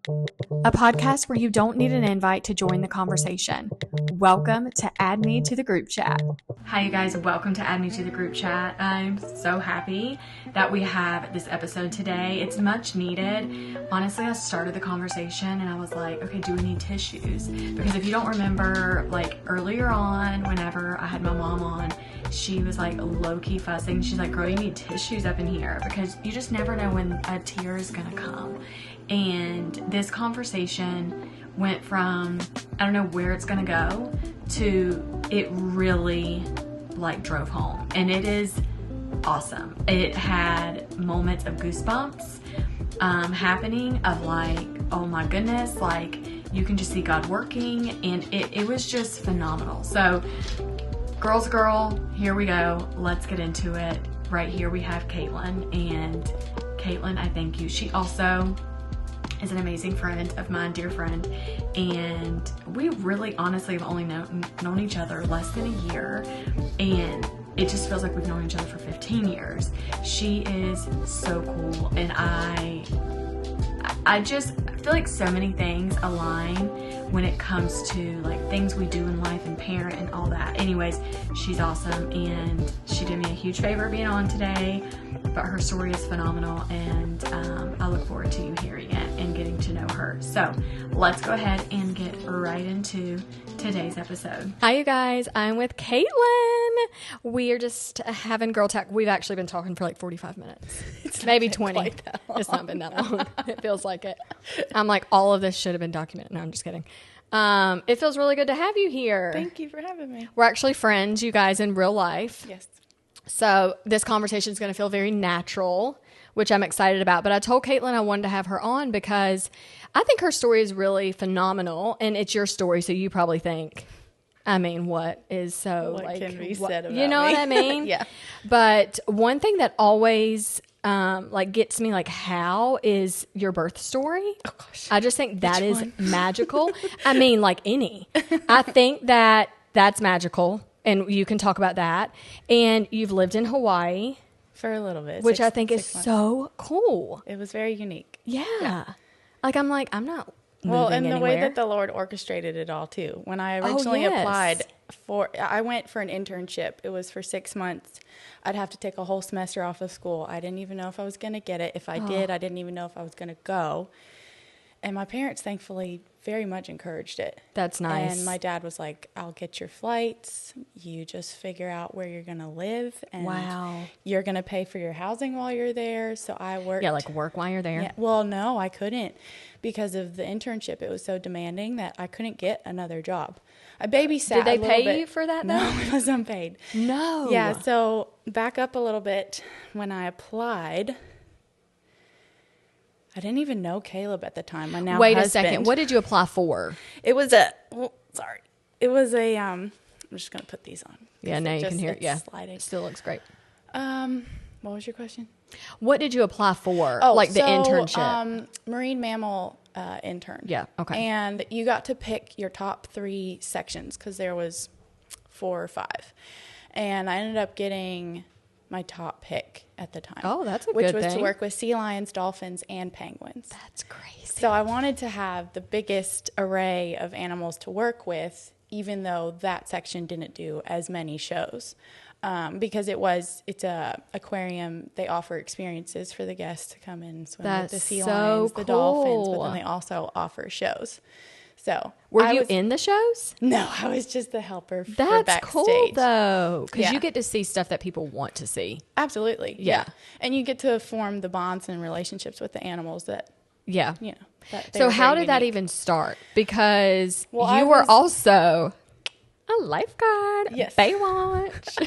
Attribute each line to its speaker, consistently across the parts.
Speaker 1: a podcast where you don't need an invite to join the conversation. Welcome to Add Me to the Group Chat. Hi, you guys. Welcome to Add Me to the Group Chat. I'm so happy that we have this episode today. It's much needed. Honestly, I started the conversation and I was like, okay, do we need tissues? Because if you don't remember, like earlier on, whenever I had my mom on, she was like low-key fussing. She's like, girl, you need tissues up in here because you just never know when a tear is gonna come. And this conversation went from, I don't know where it's gonna go, to it really like drove home. And it is awesome. It had moments of goosebumps happening of like, oh my goodness, like you can just see God working, and it was just phenomenal. So girl, here we go. Let's get into it. Right here we have Caitlin, and Caitlin, I thank you. She also is an amazing friend of mine, dear friend, and we really honestly have only known each other less than a year, and it just feels like we've known each other for 15 years. She is so cool, and I just feel like so many things align when it comes to like things we do in life and parent and all that. Anyways, she's awesome, and she did me a huge favor being on today, but her story is phenomenal, and I look forward to you hearing it and getting to know her. So let's go ahead and get right into today's episode. Hi, you guys. I'm with Caitlin. We are just having girl talk. We've actually been talking for like 45 minutes. It's maybe 20. It's not been that long. It feels like it. I'm like, all of this should have been documented. No, I'm just kidding. It feels really good to have you here.
Speaker 2: Thank you for having me.
Speaker 1: We're actually friends, you guys, in real life.
Speaker 2: Yes.
Speaker 1: So this conversation is going to feel very natural, which I'm excited about. But I told Caitlin I wanted to have her on because I think her story is really phenomenal, and it's your story, so you probably think, I mean, what is so
Speaker 2: what
Speaker 1: like
Speaker 2: can be said about
Speaker 1: you know
Speaker 2: me?
Speaker 1: what I mean?
Speaker 2: Yeah.
Speaker 1: But one thing that always like gets me, like, how is your birth story?
Speaker 2: Oh gosh.
Speaker 1: I just think that is magical. I mean, like any. I think that that's magical, and you can talk about that. And you've lived in Hawaii
Speaker 2: For a little bit.
Speaker 1: which I think is so cool.
Speaker 2: It was very unique.
Speaker 1: Yeah. Like, I'm not
Speaker 2: Well,
Speaker 1: moving
Speaker 2: and the
Speaker 1: anywhere.
Speaker 2: way that the Lord orchestrated it all too. When I originally applied I went for an internship. It was for 6 months. I'd have to take a whole semester off of school. I didn't even know if I was going to get it. If I did, I didn't even know if I was going to go. And my parents, thankfully, very much encouraged it.
Speaker 1: That's nice.
Speaker 2: And my dad was like, I'll get your flights. You just figure out where you're going to live. And
Speaker 1: Wow.
Speaker 2: you're going to pay for your housing while you're there. So I worked.
Speaker 1: Yeah, like work while you're there.
Speaker 2: Yeah, well, no, I couldn't because of the internship. It was so demanding that I couldn't get another job. I babysat.
Speaker 1: Did they
Speaker 2: a little
Speaker 1: pay
Speaker 2: bit.
Speaker 1: you for that, though?
Speaker 2: No, it was unpaid.
Speaker 1: No.
Speaker 2: Yeah, so back up a little bit. When I applied, I didn't even know Caleb at the time. My now
Speaker 1: Wait
Speaker 2: husband.
Speaker 1: a second. What did you apply for?
Speaker 2: It was a. Well, sorry. It was a. I'm just gonna put these on.
Speaker 1: Yeah, now you can hear it. Yeah,
Speaker 2: sliding.
Speaker 1: it still looks great.
Speaker 2: What was your question?
Speaker 1: What did you apply for?
Speaker 2: Oh,
Speaker 1: like the
Speaker 2: so,
Speaker 1: internship.
Speaker 2: Marine mammal intern.
Speaker 1: Yeah, okay.
Speaker 2: And you got to pick your top 3 sections because there was 4 or 5. And I ended up getting my top pick at the time.
Speaker 1: Oh, that's a
Speaker 2: which
Speaker 1: good
Speaker 2: was
Speaker 1: thing.
Speaker 2: to work with sea lions, dolphins, and penguins.
Speaker 1: That's crazy.
Speaker 2: So I wanted to have the biggest array of animals to work with, even though that section didn't do as many shows. Because it's a aquarium. They offer experiences for the guests to come in and swim with the sea lions, the dolphins, but then they also offer shows. So
Speaker 1: were you in the shows?
Speaker 2: No, I was just the helper for
Speaker 1: That's
Speaker 2: backstage.
Speaker 1: cool, though, because
Speaker 2: Yeah.
Speaker 1: you get to see stuff that people want to see.
Speaker 2: Absolutely.
Speaker 1: Yeah.
Speaker 2: And you get to form the bonds and relationships with the animals that,
Speaker 1: Yeah.
Speaker 2: you know. That they
Speaker 1: So
Speaker 2: were
Speaker 1: how
Speaker 2: very
Speaker 1: did that
Speaker 2: unique.
Speaker 1: even start? Because
Speaker 2: Well, I
Speaker 1: you were
Speaker 2: was-
Speaker 1: also a lifeguard.
Speaker 2: Yes.
Speaker 1: Baywatch.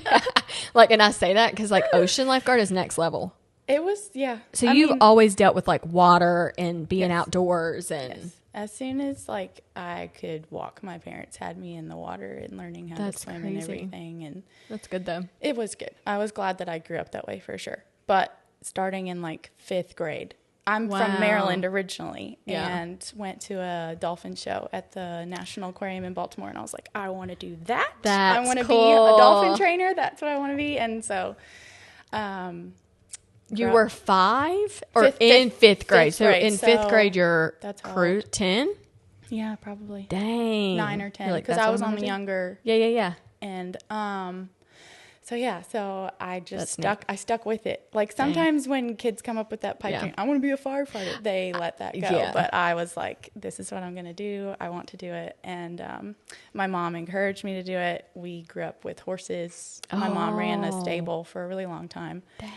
Speaker 1: Like, and I say that because like ocean lifeguard is next level.
Speaker 2: It was, yeah.
Speaker 1: So
Speaker 2: I
Speaker 1: you've
Speaker 2: mean,
Speaker 1: always dealt with like water and being
Speaker 2: Yes.
Speaker 1: outdoors and
Speaker 2: yes. As soon as like I could walk, my parents had me in the water and learning how
Speaker 1: That's
Speaker 2: to swim
Speaker 1: crazy.
Speaker 2: and everything. And
Speaker 1: that's good though.
Speaker 2: it was good. I was glad that I grew up that way for sure. But starting in like 5th grade, I'm
Speaker 1: Wow.
Speaker 2: from Maryland originally,
Speaker 1: Yeah.
Speaker 2: and went to a dolphin show at the National Aquarium in Baltimore, and I was like, I want to do that.
Speaker 1: That's
Speaker 2: I want to
Speaker 1: cool.
Speaker 2: be a dolphin trainer. That's what I want to be. And so
Speaker 1: You were 5 or
Speaker 2: Fifth-
Speaker 1: in fifth grade.
Speaker 2: fifth grade,
Speaker 1: So in fifth
Speaker 2: so
Speaker 1: grade, you're
Speaker 2: that's how
Speaker 1: crew
Speaker 2: old.
Speaker 1: 10.
Speaker 2: Yeah, probably.
Speaker 1: Dang.
Speaker 2: 9 or 10.
Speaker 1: You're like,
Speaker 2: Because
Speaker 1: "That's
Speaker 2: I
Speaker 1: what
Speaker 2: was
Speaker 1: I'm
Speaker 2: on
Speaker 1: gonna
Speaker 2: the
Speaker 1: do?"
Speaker 2: younger.
Speaker 1: Yeah.
Speaker 2: And so I just
Speaker 1: That's
Speaker 2: I stuck with it. Like sometimes when kids come up with that pipe dream, I want to be a firefighter, they let that go.
Speaker 1: Yeah.
Speaker 2: But I was like, this is what I'm going to do. I want to do it. And my mom encouraged me to do it. We grew up with horses. My mom ran a stable for a really long time.
Speaker 1: Dang.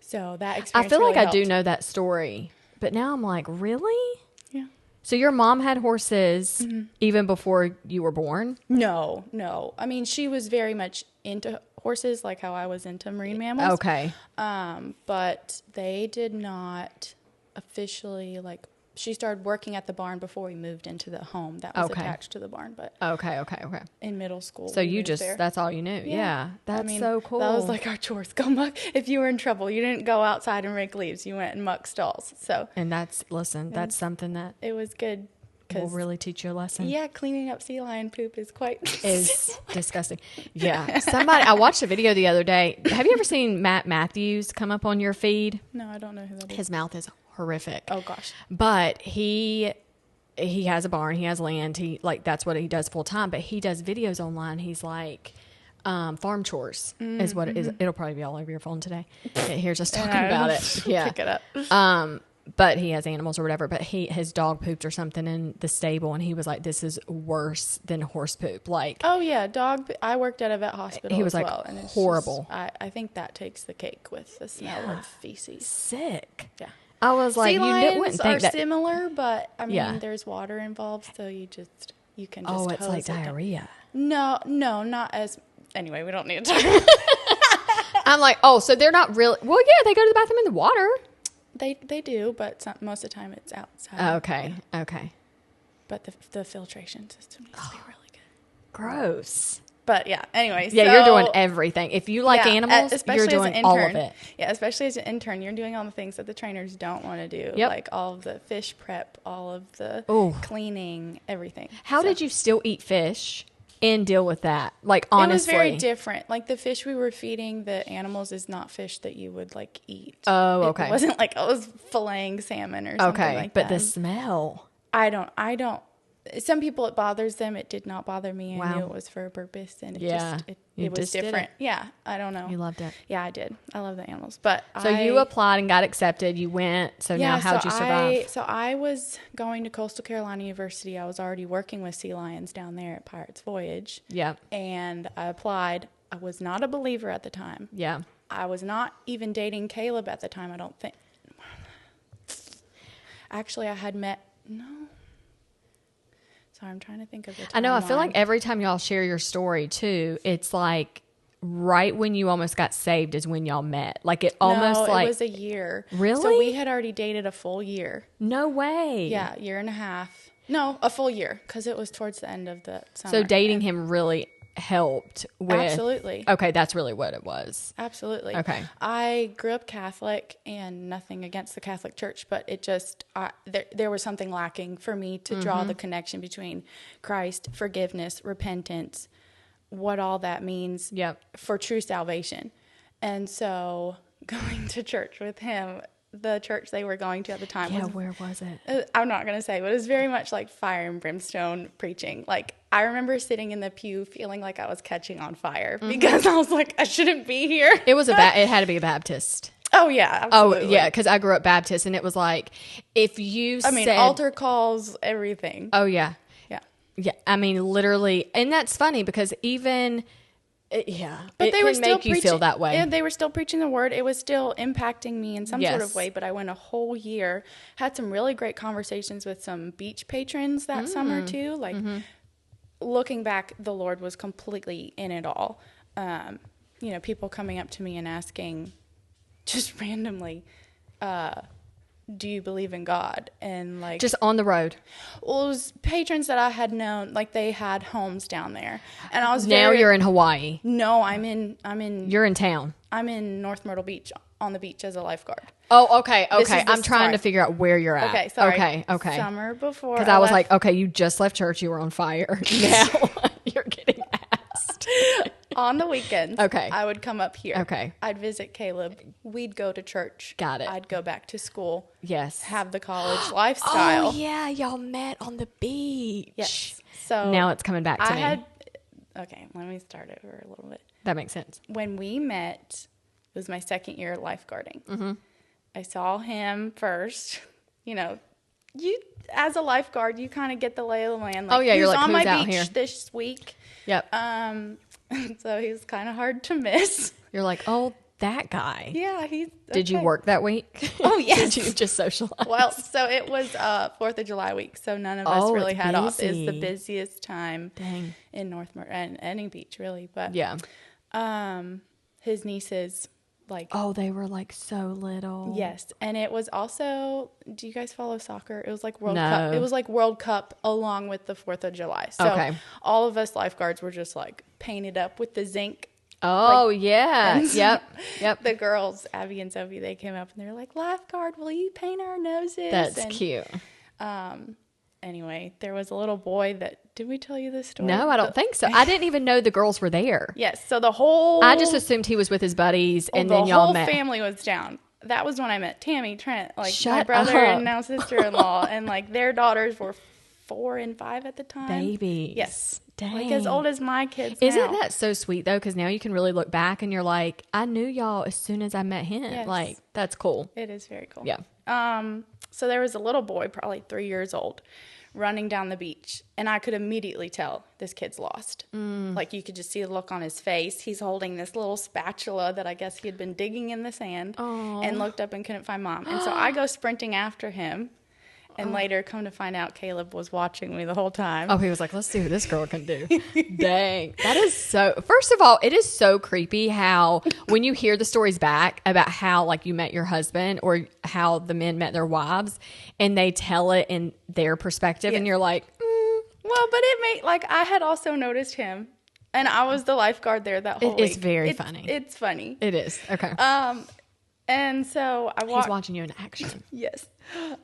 Speaker 2: So that
Speaker 1: I
Speaker 2: experience
Speaker 1: feel like
Speaker 2: really
Speaker 1: I do
Speaker 2: helped.
Speaker 1: know that story, but now I'm like, really?
Speaker 2: Yeah.
Speaker 1: So your mom had horses even before you were born?
Speaker 2: No. I mean, she was very much into horses, like how I was into marine mammals.
Speaker 1: Okay.
Speaker 2: But they did not officially, like, she started working at the barn before we moved into the home that was attached to the barn. But
Speaker 1: Okay.
Speaker 2: in middle school,
Speaker 1: So
Speaker 2: we
Speaker 1: you
Speaker 2: moved
Speaker 1: just,
Speaker 2: there.
Speaker 1: that's all you knew. Yeah. That's so cool.
Speaker 2: That was like our chores. Go muck. If you were in trouble, you didn't go outside and rake leaves. You went and muck stalls. So
Speaker 1: And that's something that
Speaker 2: it was good.
Speaker 1: will really teach you a lesson.
Speaker 2: Yeah, cleaning up sea lion poop is quite
Speaker 1: Is disgusting. Yeah. I watched a video the other day. Have you ever seen Matt Matthews come up on your feed?
Speaker 2: No, I don't know who that is.
Speaker 1: His mouth is horrific.
Speaker 2: Oh gosh.
Speaker 1: But he has a barn, he has land, that's what he does full time, but he does videos online. He's like farm chores is what it is. It'll probably be all over your phone today. It hears us talking about it. Yeah.
Speaker 2: Pick it up.
Speaker 1: But he has animals or whatever, but his dog pooped or something in the stable, and he was like, this is worse than horse poop. Like,
Speaker 2: Oh yeah, dog. I worked at a vet hospital.
Speaker 1: He was
Speaker 2: as
Speaker 1: like,
Speaker 2: well, and it's
Speaker 1: horrible.
Speaker 2: I think that takes the cake with the smell of feces.
Speaker 1: sick.
Speaker 2: Yeah.
Speaker 1: I was like,
Speaker 2: Sea
Speaker 1: you
Speaker 2: lions
Speaker 1: wouldn't
Speaker 2: are
Speaker 1: think that.
Speaker 2: similar, but I mean,
Speaker 1: Yeah.
Speaker 2: there's water involved, so you can just
Speaker 1: Oh, it's
Speaker 2: hose
Speaker 1: like
Speaker 2: it down.
Speaker 1: diarrhea.
Speaker 2: No, not as. Anyway, we don't need to talk about it.
Speaker 1: I'm like, oh, so they're not really. Well, yeah, they go to the bathroom in the water.
Speaker 2: They do, but most of the time it's outside.
Speaker 1: Okay.
Speaker 2: But the filtration system needs to be really good.
Speaker 1: Gross.
Speaker 2: But yeah, anyway.
Speaker 1: Yeah,
Speaker 2: so,
Speaker 1: you're doing everything. If you like animals,
Speaker 2: especially
Speaker 1: you're
Speaker 2: as
Speaker 1: doing
Speaker 2: an
Speaker 1: all
Speaker 2: intern.
Speaker 1: of it.
Speaker 2: Yeah, especially as an intern, you're doing all the things that the trainers don't want to do.
Speaker 1: Yep.
Speaker 2: Like all of the fish prep, all of the
Speaker 1: Ooh.
Speaker 2: cleaning, everything.
Speaker 1: How did you still eat fish and deal with that? Like, honestly.
Speaker 2: It was very different. Like the fish we were feeding the animals is not fish that you would like eat.
Speaker 1: Oh, okay.
Speaker 2: It wasn't like I was filleting salmon or something
Speaker 1: Okay,
Speaker 2: like
Speaker 1: but
Speaker 2: that.
Speaker 1: the smell.
Speaker 2: I don't. Some people it bothers them. It did not bother me.
Speaker 1: Wow.
Speaker 2: I knew it was for a purpose, and
Speaker 1: You
Speaker 2: it was
Speaker 1: just did
Speaker 2: different.
Speaker 1: it.
Speaker 2: Yeah, I don't know.
Speaker 1: You loved it.
Speaker 2: Yeah, I did. I love the animals, but
Speaker 1: So you applied and got accepted. You went. So now, how'd you survive?
Speaker 2: So I was going to Coastal Carolina University. I was already working with sea lions down there at Pirates Voyage.
Speaker 1: Yeah.
Speaker 2: And I applied. I was not a believer at the time.
Speaker 1: Yeah.
Speaker 2: I was not even dating Caleb at the time, I don't think. Actually, I had met. No. Sorry, I'm trying to think of the timeline.
Speaker 1: I know. I feel like every time y'all share your story too, it's like right when you almost got saved is when y'all met. Like it almost
Speaker 2: it was a year.
Speaker 1: Really?
Speaker 2: So we had already dated a full year.
Speaker 1: No way.
Speaker 2: Yeah, year and a half. No, a full year because it was towards the end of the summer.
Speaker 1: So dating him really helped with.
Speaker 2: Absolutely.
Speaker 1: Okay, that's really what it was.
Speaker 2: Absolutely.
Speaker 1: Okay.
Speaker 2: I grew up Catholic, and nothing against the Catholic Church, but it just there was something lacking for me to draw the connection between Christ, forgiveness, repentance, what all that means for true salvation. And so going to church with him, the church they were going to at the time
Speaker 1: where was it?
Speaker 2: I'm not going to say, but it was very much like fire and brimstone preaching. Like I remember sitting in the pew feeling like I was catching on fire because I was like, I shouldn't be here.
Speaker 1: It was it had to be a Baptist.
Speaker 2: Oh yeah, absolutely.
Speaker 1: Oh yeah, because I grew up Baptist, and it was like if you said
Speaker 2: altar calls, everything.
Speaker 1: Oh yeah.
Speaker 2: Yeah.
Speaker 1: I mean, literally, and that's funny because even
Speaker 2: but
Speaker 1: it
Speaker 2: they were
Speaker 1: can
Speaker 2: still
Speaker 1: make you feel that way.
Speaker 2: Yeah, they were still preaching the word. It was still impacting me in some sort
Speaker 1: Yes.
Speaker 2: of way. But I went a whole year, had some really great conversations with some beach patrons that summer too. Like looking back, the Lord was completely in it all. People coming up to me and asking, just randomly, do you believe in God? And like
Speaker 1: Just on the road.
Speaker 2: Well, it was patrons that I had known, like they had homes down there, and I was
Speaker 1: Now you're in Hawaii.
Speaker 2: No, I'm in.
Speaker 1: You're in town.
Speaker 2: I'm in North Myrtle Beach on the beach as a lifeguard.
Speaker 1: Oh, okay.
Speaker 2: This is
Speaker 1: I'm trying to figure out where you're at.
Speaker 2: Okay, sorry.
Speaker 1: Okay.
Speaker 2: Summer before.
Speaker 1: Because I was like, okay, you just left church. You were on fire. Now you're getting asked.
Speaker 2: On the weekends,
Speaker 1: Okay.
Speaker 2: I would come up here.
Speaker 1: Okay.
Speaker 2: I'd visit Caleb. We'd go to church.
Speaker 1: Got it.
Speaker 2: I'd go back to school.
Speaker 1: Yes.
Speaker 2: Have the college lifestyle.
Speaker 1: Oh, yeah. Y'all met on the beach.
Speaker 2: Yes. So
Speaker 1: now it's coming back to me.
Speaker 2: Okay, let me start over a little bit.
Speaker 1: That makes sense.
Speaker 2: When we met, it was my second year lifeguarding. Mm-hmm. I saw him first. You know, you as a lifeguard, you kind of get the lay of the land. Like,
Speaker 1: you're like,
Speaker 2: on
Speaker 1: who's
Speaker 2: my
Speaker 1: out
Speaker 2: beach
Speaker 1: here
Speaker 2: this week.
Speaker 1: Yep.
Speaker 2: So he was kind of hard to miss.
Speaker 1: You're like, oh, that guy.
Speaker 2: Yeah, he's.
Speaker 1: Did you work that week?
Speaker 2: Oh, yes.
Speaker 1: Did you just socialize?
Speaker 2: Well, so it was 4th of July week, so none of us really had off. It's the
Speaker 1: busy.
Speaker 2: busiest time
Speaker 1: Dang.
Speaker 2: in and any beach, really. But
Speaker 1: Yeah.
Speaker 2: his nieces, like.
Speaker 1: Oh, they were like so little.
Speaker 2: Yes, and it was also. Do you guys follow soccer? It was like World
Speaker 1: No.
Speaker 2: Cup. It was like World Cup along with the 4th of July. So all of us lifeguards were just like painted up with the zinc.
Speaker 1: Oh, yeah. Yep.
Speaker 2: The girls, Abby and Sophie, they came up and they were like, "Lifeguard, will you paint our noses?"
Speaker 1: That's cute.
Speaker 2: Anyway, there was a little boy that. Did we tell you this story?
Speaker 1: No, I don't think so. I didn't even know the girls were there.
Speaker 2: Yes. So the whole.
Speaker 1: I just assumed he was with his buddies, and then y'all met.
Speaker 2: The whole family was down. That was when I met Tammy, Trent, like
Speaker 1: Shut
Speaker 2: my brother
Speaker 1: up.
Speaker 2: and now sister-in-law, and like their daughters were 4 and 5 at the time.
Speaker 1: Babies.
Speaker 2: Yes.
Speaker 1: Dang.
Speaker 2: Like as old as my kids
Speaker 1: Isn't
Speaker 2: now.
Speaker 1: that so sweet, though? Because now you can really look back and you're like, I knew y'all as soon as I met him.
Speaker 2: Yes.
Speaker 1: Like, that's cool.
Speaker 2: It is very cool.
Speaker 1: Yeah.
Speaker 2: So there was a little boy, probably 3 years old, running down the beach. And I could immediately tell this kid's lost. Like you could just see the look on his face. He's holding this little spatula that I guess he had been digging in the sand and looked up and couldn't find mom. And so I go sprinting after him. And later, come to find out, Caleb was watching me the whole time.
Speaker 1: Oh, he was like, let's see what this girl can do. Dang. That is so... First of all, it is so creepy how when you hear the stories back about how like you met your husband or how the men met their wives and they tell it in their perspective and you're like...
Speaker 2: Well, but it made... Like, I had also noticed him. And I was the lifeguard there that whole week.
Speaker 1: It's very funny.
Speaker 2: It's funny.
Speaker 1: It is. Okay.
Speaker 2: And so I
Speaker 1: He's watching you in action.
Speaker 2: Yes.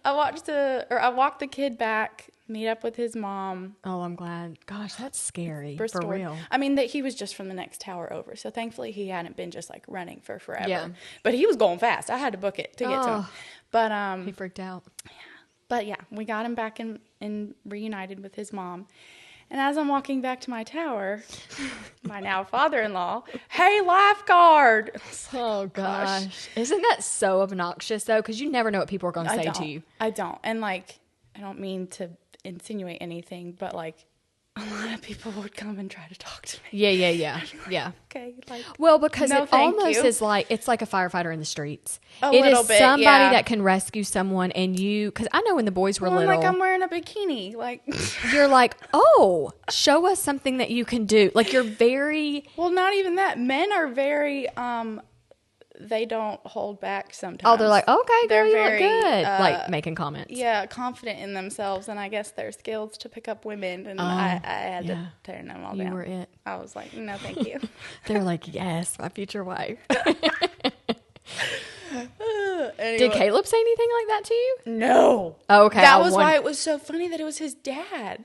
Speaker 2: I walked the kid back, meet up with his mom.
Speaker 1: Oh, I'm glad. Gosh, that's scary.
Speaker 2: Restored.
Speaker 1: For real.
Speaker 2: I mean, that he was just from the next tower over. So thankfully he hadn't been just like running for forever.
Speaker 1: Yeah.
Speaker 2: But he was going fast. I had to book it to get to him. But
Speaker 1: he freaked out.
Speaker 2: But yeah, we got him back and reunited with his mom. And as I'm walking back to my tower, my now father-in-law, "Hey, lifeguard!"
Speaker 1: Oh, gosh. Isn't that so obnoxious, though? Because you never know what people are going to say to you.
Speaker 2: I don't. And, like, I don't mean to insinuate anything, but, like, a lot of people would come and try to talk to me.
Speaker 1: Yeah.
Speaker 2: Okay. Like,
Speaker 1: well, because
Speaker 2: no,
Speaker 1: it almost
Speaker 2: you.
Speaker 1: is like, it's like a firefighter in the streets.
Speaker 2: A
Speaker 1: it
Speaker 2: little
Speaker 1: is
Speaker 2: bit,
Speaker 1: somebody
Speaker 2: yeah.
Speaker 1: that can rescue someone and you, because I know when the boys were little.
Speaker 2: Like, I'm wearing a bikini. Like,
Speaker 1: you're like, oh, show us something that you can do. Like, you're very.
Speaker 2: Well, not even that. Men are very, they don't hold back sometimes.
Speaker 1: Oh, they're like, okay,
Speaker 2: they're
Speaker 1: girl, you
Speaker 2: very,
Speaker 1: look good. Like making comments.
Speaker 2: Yeah, confident in themselves, and I guess their skills to pick up women, and I had to turn them all down.
Speaker 1: You were it.
Speaker 2: I was like, no, thank you.
Speaker 1: They're like, yes, my future wife.
Speaker 2: Anyway.
Speaker 1: Did Caleb say anything like that to you?
Speaker 2: No.
Speaker 1: Oh, okay.
Speaker 2: That was why it was so funny that it was his dad.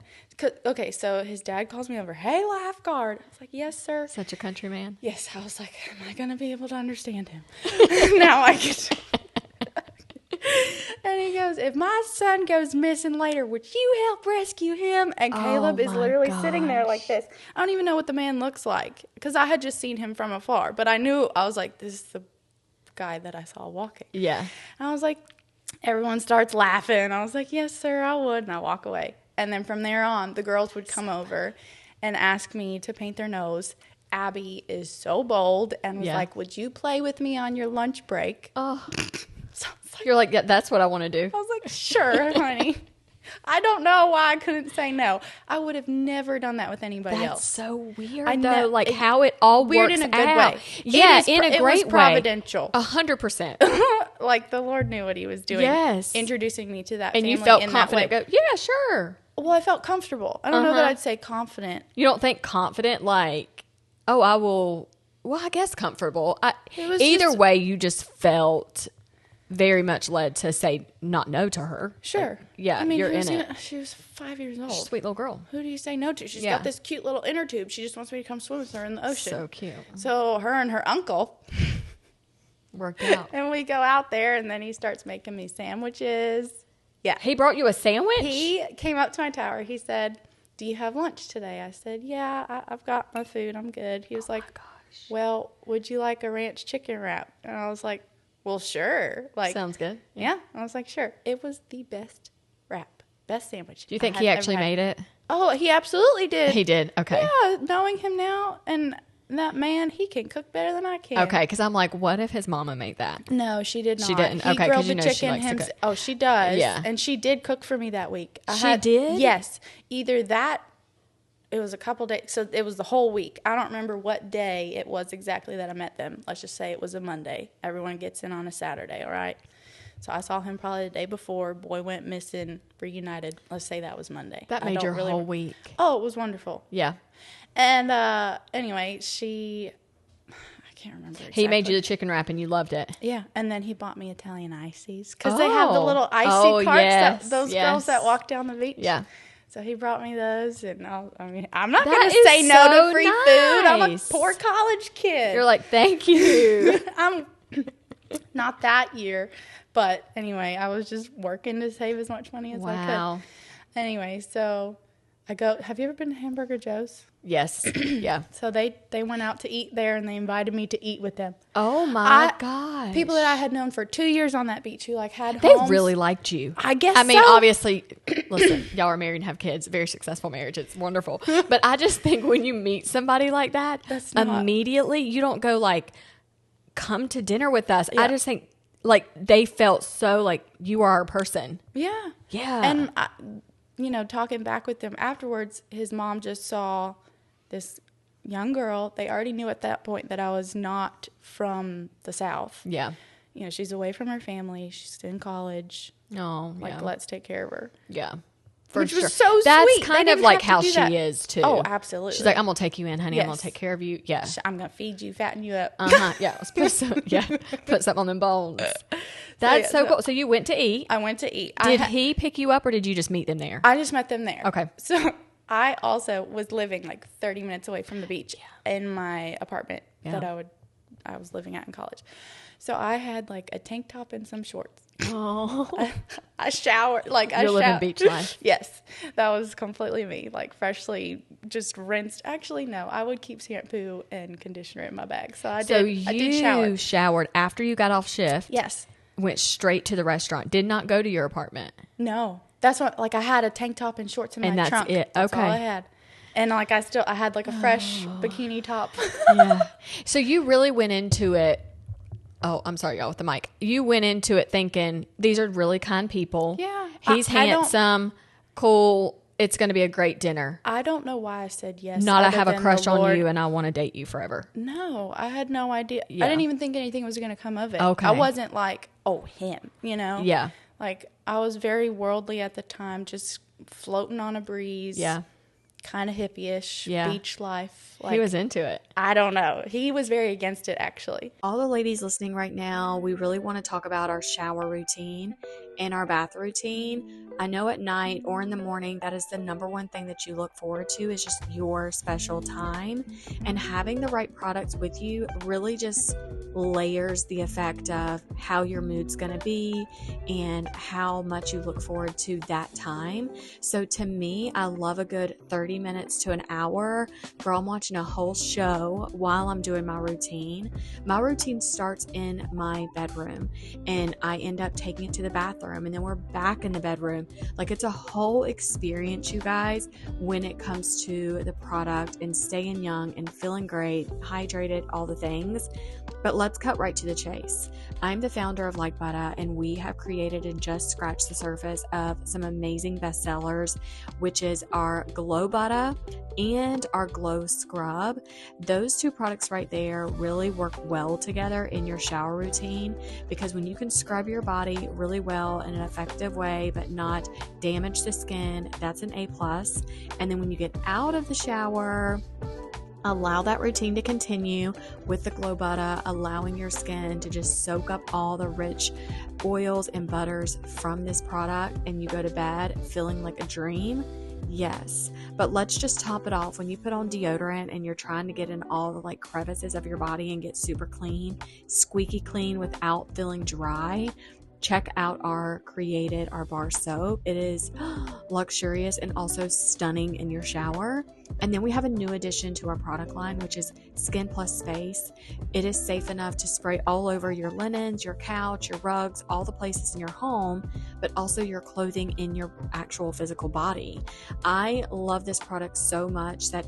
Speaker 2: Okay, so his dad calls me over. "Hey, lifeguard." I was like, "Yes, sir."
Speaker 1: Such a country man.
Speaker 2: Yes, I was like, am I going to be able to understand him? Now I get And he goes, "If my son goes missing later, would you help rescue him?" And Caleb is literally sitting there like this. I don't even know what the man looks like because I had just seen him from afar. But I was like, this is the guy that I saw walking.
Speaker 1: Yeah.
Speaker 2: And I was like, everyone starts laughing. I was like, "Yes, sir, I would." And I walk away. And then from there on, the girls would come over and ask me to paint their nose. Abby is so bold and was like, "Would you play with me on your lunch break?"
Speaker 1: Oh.
Speaker 2: So
Speaker 1: you're like, yeah, that's what I want to do.
Speaker 2: I was like, "Sure, honey." I don't know why I couldn't say no. I would have never done that with anybody else.
Speaker 1: That's so weird, though. Like how it all
Speaker 2: weird
Speaker 1: works
Speaker 2: in a good
Speaker 1: out.
Speaker 2: way.
Speaker 1: Yeah, in a great way.
Speaker 2: It was providential.
Speaker 1: 100%.
Speaker 2: Like the Lord knew what He was doing.
Speaker 1: Yes.
Speaker 2: Introducing me to that
Speaker 1: and
Speaker 2: family
Speaker 1: you felt
Speaker 2: in
Speaker 1: confident.
Speaker 2: that way.
Speaker 1: Go, yeah, sure.
Speaker 2: Well, I felt comfortable. I don't know that I'd say confident.
Speaker 1: You don't think confident like, oh, I will. Well, I guess comfortable. Either way, you just felt very much led to say not no to her.
Speaker 2: Sure.
Speaker 1: Like, yeah,
Speaker 2: I mean,
Speaker 1: you're in it.
Speaker 2: She was 5 years old.
Speaker 1: Sweet little girl.
Speaker 2: Who do you say no to? She's got this cute little inner tube. She just wants me to come swim with her in the ocean.
Speaker 1: So cute.
Speaker 2: So her and her uncle
Speaker 1: worked out.
Speaker 2: And we go out there, and then he starts making me sandwiches. Yeah.
Speaker 1: He brought you a sandwich?
Speaker 2: He came up to my tower. He said, do you have lunch today? I said, yeah, I've got my food. I'm good. He was like, well, would you like a ranch chicken wrap? And I was like, well, sure. Like,
Speaker 1: sounds good.
Speaker 2: Yeah. I was like, sure. It was the best wrap, best sandwich.
Speaker 1: Do you think he actually made it?
Speaker 2: Oh, he absolutely did.
Speaker 1: He did? Okay.
Speaker 2: Yeah, knowing him now, and that man, he can cook better than I can.
Speaker 1: Okay, because I'm like, what if his mama made that?
Speaker 2: No, she did not.
Speaker 1: She didn't?
Speaker 2: He
Speaker 1: Okay,
Speaker 2: grilled
Speaker 1: because you
Speaker 2: the
Speaker 1: know she
Speaker 2: chicken
Speaker 1: likes to cook.
Speaker 2: Oh, she does.
Speaker 1: Yeah.
Speaker 2: And she did cook for me that week.
Speaker 1: She did?
Speaker 2: Yes. Either that, it was a couple days, so it was the whole week. I don't remember what day it was exactly that I met them. Let's just say it was a Monday. Everyone gets in on a Saturday, all right? So I saw him probably the day before. Boy went missing, reunited. Let's say that was Monday.
Speaker 1: That made your whole week.
Speaker 2: Oh, it was wonderful.
Speaker 1: Yeah.
Speaker 2: And anyway, I can't remember exactly.
Speaker 1: He made you the chicken wrap and you loved it.
Speaker 2: Yeah, and then he bought me Italian ices because they have the little icy carts,
Speaker 1: yes,
Speaker 2: those girls that walk down the beach.
Speaker 1: Yeah.
Speaker 2: So he brought me those, and I'm not going to
Speaker 1: That
Speaker 2: say
Speaker 1: is
Speaker 2: no
Speaker 1: so
Speaker 2: to free
Speaker 1: nice.
Speaker 2: food. I'm a poor college kid.
Speaker 1: You're like, thank you.
Speaker 2: I'm not that year, but anyway, I was just working to save as much money as I could. Anyway, so I go. Have you ever been to Hamburger Joe's?
Speaker 1: Yes. Yeah.
Speaker 2: So they went out to eat there, and they invited me to eat with them.
Speaker 1: Oh my gosh.
Speaker 2: People that I had known for 2 years on that beach who had
Speaker 1: They
Speaker 2: homes.
Speaker 1: really liked you.
Speaker 2: I guess
Speaker 1: I mean,
Speaker 2: so.
Speaker 1: obviously, listen, y'all are married and have kids. Very successful marriage. It's wonderful. But I just think when you meet somebody like that, immediately you don't go like, come to dinner with us. Yeah. I just think like they felt so like you are our person.
Speaker 2: Yeah.
Speaker 1: Yeah.
Speaker 2: And, talking back with them afterwards, his mom just saw this young girl. They already knew at that point that I was not from the South.
Speaker 1: Yeah.
Speaker 2: She's away from her family. She's in college.
Speaker 1: No.
Speaker 2: Let's take care of her.
Speaker 1: Yeah.
Speaker 2: Which was so sweet.
Speaker 1: That's kind of like how she is too.
Speaker 2: Oh, absolutely.
Speaker 1: She's like, I'm gonna take you in, honey.
Speaker 2: Yes.
Speaker 1: I'm gonna take care of you. Yeah.
Speaker 2: I'm gonna feed you, fatten you up.
Speaker 1: Yeah. Let's put something on them bones. That's so cool. So you went to eat.
Speaker 2: I went to eat.
Speaker 1: Did he pick you up or did you just meet them there?
Speaker 2: I just met them there.
Speaker 1: Okay.
Speaker 2: So I also was living like 30 minutes away from the beach in my apartment that I was living at in college. So I had like a tank top and some shorts.
Speaker 1: Oh.
Speaker 2: I showered.
Speaker 1: You're living beach life.
Speaker 2: Yes. That was completely me. Like freshly just rinsed. Actually, no. I would keep shampoo and conditioner in my bag. So I did shower.
Speaker 1: You showered after you got off shift.
Speaker 2: Yes.
Speaker 1: Went straight to the restaurant. Did not go to your apartment.
Speaker 2: No. That's what, I had a tank top and shorts in my trunk.
Speaker 1: And that's it.
Speaker 2: That's
Speaker 1: okay.
Speaker 2: all I had. And I had like a fresh bikini top.
Speaker 1: Yeah. So you really went into it. Oh, I'm sorry, y'all, with the mic. You went into it thinking, these are really kind people.
Speaker 2: Yeah.
Speaker 1: He's handsome, cool. It's going to be a great dinner.
Speaker 2: I don't know why I said yes.
Speaker 1: Not I have a crush on you and I want to date you forever.
Speaker 2: No, I had no idea.
Speaker 1: Yeah.
Speaker 2: I didn't even think anything was going to come of it.
Speaker 1: Okay.
Speaker 2: I wasn't like, oh, him,
Speaker 1: Yeah.
Speaker 2: Like, I was very worldly at the time, just floating on a breeze.
Speaker 1: Yeah.
Speaker 2: Kind of hippie-ish, beach life.
Speaker 1: He was into it.
Speaker 2: I don't know. He was very against it, actually.
Speaker 1: All the ladies listening right now, we really want to talk about our shower routine and our bath routine. I know at night or in the morning, that is the number one thing that you look forward to is just your special time. And having the right products with you really just layers the effect of how your mood's going to be and how much you look forward to that time. So to me, I love a good 30 minutes to an hour. Girl, I'm watching a whole show while I'm doing my routine. My routine starts in my bedroom and I end up taking it to the bathroom and then we're back in the bedroom. Like it's a whole experience, you guys, when it comes to the product and staying young and feeling great, hydrated, all the things. But let's cut right to the chase. I'm the founder of Like Butter, and we have created and just scratched the surface of some amazing bestsellers, which is our Glow Butter and our Glow Scrub. Those two products right there really work well together in your shower routine because when you can scrub your body really well in an effective way but not damage the skin, that's an A+. And then when you get out of the shower, allow that routine to continue with the Glow Butter, allowing your skin to just soak up all the rich oils and butters from this product and you go to bed feeling like a dream, yes. But let's just top it off. When you put on deodorant and you're trying to get in all the like crevices of your body and get super clean, squeaky clean without feeling dry, check out our bar soap. It is luxurious and also stunning in your shower. And then we have a new addition to our product line, which is Skin Plus Space. It is safe enough to spray all over your linens, your couch, your rugs, all the places in your home, but also your clothing in your actual physical body. I love this product so much that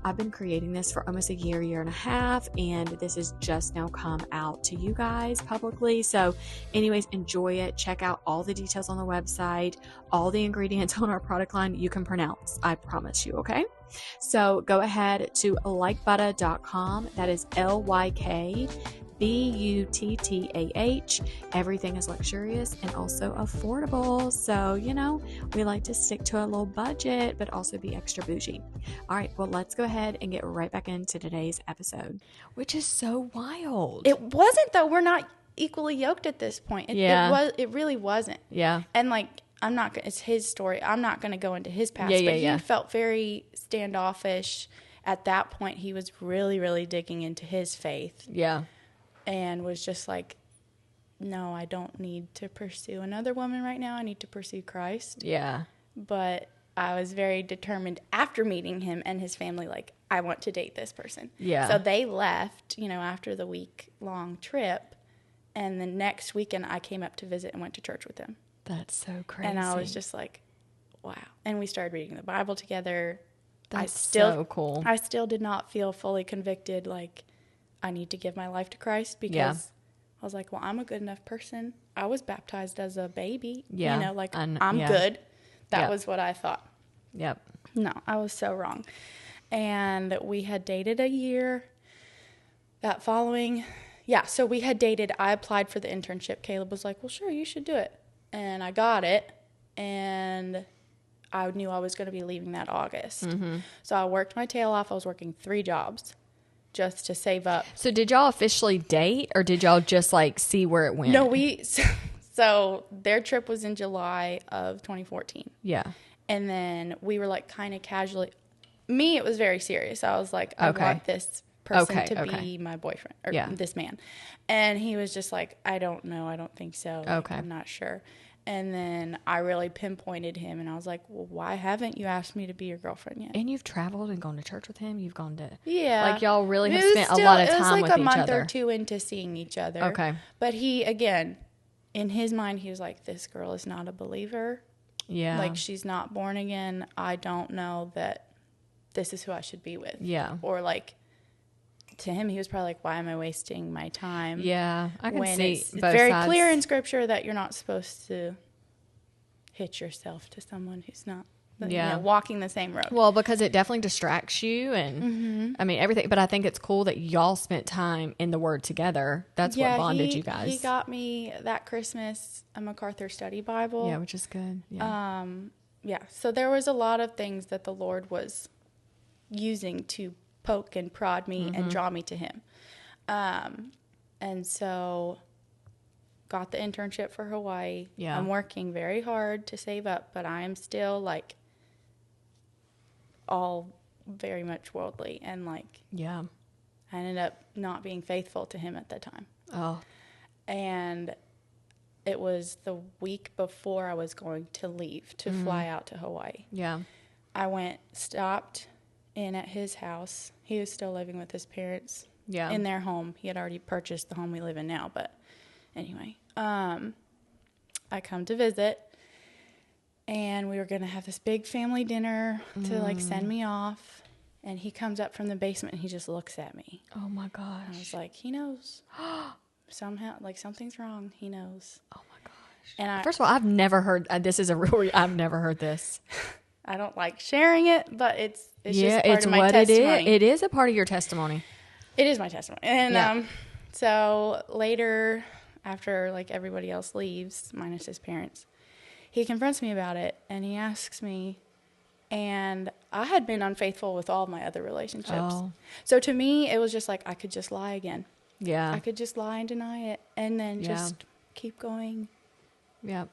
Speaker 1: I've been creating this for almost a year and a half, and this has just now come out to you guys publicly. So anyways, enjoy it. Check out all the details on the website, all the ingredients on our product line you can pronounce. I promise you, okay? So go ahead to lykebutta.com. That is LYKBUTTAH. Everything is luxurious and also affordable. So, we like to stick to a low budget, but also be extra bougie. All right, well, let's go ahead and get right back into today's episode, which is so wild.
Speaker 2: It wasn't, though. We're not equally yoked at this point. It really wasn't.
Speaker 1: Yeah.
Speaker 2: And it's his story. I'm not going to go into his past, but he felt very standoffish. At that point, he was really, really digging into his faith.
Speaker 1: Yeah.
Speaker 2: And was just like, no, I don't need to pursue another woman right now. I need to pursue Christ.
Speaker 1: Yeah.
Speaker 2: But I was very determined after meeting him and his family, like, I want to date this person.
Speaker 1: Yeah.
Speaker 2: So they left, after the week-long trip. And the next weekend, I came up to visit and went to church with him.
Speaker 1: That's so crazy.
Speaker 2: And I was just like, wow. And we started reading the Bible together.
Speaker 1: That's so cool.
Speaker 2: I still did not feel fully convicted, like, I need to give my life to Christ, because I was like, well, I'm a good enough person. I was baptized as a baby.
Speaker 1: Yeah.
Speaker 2: I'm good. That was what I thought.
Speaker 1: Yep.
Speaker 2: No, I was so wrong. And we had dated a year. That following, so we had dated. I applied for the internship. Caleb was like, well, sure, you should do it. And I got it. And I knew I was going to be leaving that August. Mm-hmm. So I worked my tail off. I was working 3 jobs just to save up.
Speaker 1: So did y'all officially date, or did y'all just see where it went?
Speaker 2: No, so their trip was in July of 2014.
Speaker 1: Yeah.
Speaker 2: And then we were kind of casually, it was very serious. I was like, I want this person to be my boyfriend, or this man. And he was just like, I don't know. I don't think so. I'm not sure. And then I really pinpointed him, and I was like, well, why haven't you asked me to be your girlfriend yet?
Speaker 1: And you've traveled and gone to church with him? You've gone to...
Speaker 2: Yeah.
Speaker 1: Y'all really have spent a lot of time with each other.
Speaker 2: It was a month or 2 into seeing each other.
Speaker 1: Okay.
Speaker 2: But he, again, in his mind, he was like, this girl is not a believer.
Speaker 1: Yeah.
Speaker 2: She's not born again. I don't know that this is who I should be with.
Speaker 1: Yeah.
Speaker 2: Or, to him, he was probably like, why am I wasting my time?
Speaker 1: Yeah, I can see
Speaker 2: it's
Speaker 1: both
Speaker 2: very
Speaker 1: sides.
Speaker 2: clear in Scripture that you're not supposed to hitch yourself to someone who's not walking the same road.
Speaker 1: Well, because it definitely distracts you and, everything. But I think it's cool that y'all spent time in the Word together. That's what bonded you guys.
Speaker 2: He got me that Christmas a MacArthur Study Bible.
Speaker 1: Yeah, which is good. Yeah.
Speaker 2: So there was a lot of things that the Lord was using to poke and prod me and draw me to him. And so got the internship for Hawaii.
Speaker 1: Yeah.
Speaker 2: I'm working very hard to save up, but I am still all very much worldly, and I ended up not being faithful to him at that time.
Speaker 1: Oh.
Speaker 2: And it was the week before I was going to leave to fly out to Hawaii.
Speaker 1: Yeah.
Speaker 2: I stopped in at his house. He was still living with his parents
Speaker 1: in
Speaker 2: their home. He had already purchased the home we live in now. But anyway, I come to visit, and we were going to have this big family dinner to send me off. And he comes up from the basement, and he just looks at me.
Speaker 1: Oh my gosh.
Speaker 2: And I was like, he knows. Somehow, something's wrong. He knows.
Speaker 1: Oh my gosh.
Speaker 2: And
Speaker 1: first of all, I've never heard, I've never heard this.
Speaker 2: I don't like sharing it, but it's just part
Speaker 1: it's
Speaker 2: of my
Speaker 1: what
Speaker 2: testimony.
Speaker 1: It is a part of your testimony.
Speaker 2: It is my testimony. And so later, after everybody else leaves, minus his parents, he confronts me about it, and he asks me, and I had been unfaithful with all of my other relationships.
Speaker 1: Oh.
Speaker 2: So to me, it was just I could just lie again.
Speaker 1: Yeah.
Speaker 2: I could just lie and deny it, and then just keep going.
Speaker 1: Yep.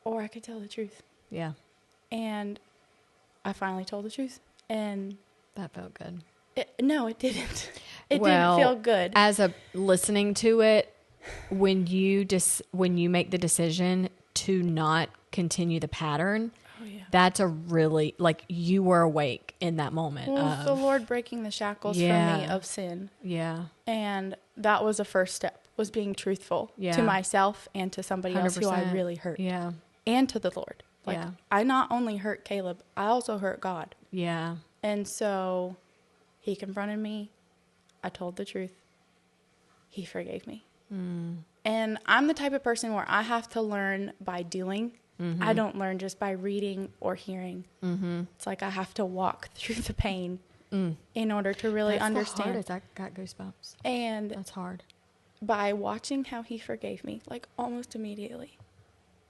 Speaker 2: Or I could tell the truth.
Speaker 1: Yeah.
Speaker 2: And I finally told the truth. And
Speaker 1: that felt good.
Speaker 2: No, it didn't. It didn't feel good.
Speaker 1: Listening to it, when you make the decision to not continue the pattern, that's a really, like, you were awake in that moment.
Speaker 2: Well, the Lord breaking the shackles for me of sin.
Speaker 1: Yeah.
Speaker 2: And that was the first step, was being truthful to myself and to somebody 100%. Else who I really hurt.
Speaker 1: Yeah.
Speaker 2: And to the Lord. Like, I not only hurt Caleb, I also hurt God.
Speaker 1: Yeah.
Speaker 2: And so he confronted me. I told the truth. He forgave me. And I'm the type of person where I have to learn by doing. I don't learn just by reading or hearing. It's like I have to walk through the pain in order to really understand.
Speaker 1: That's the hardest. I got goosebumps.
Speaker 2: And
Speaker 1: that's hard.
Speaker 2: By watching how he forgave me, like almost immediately,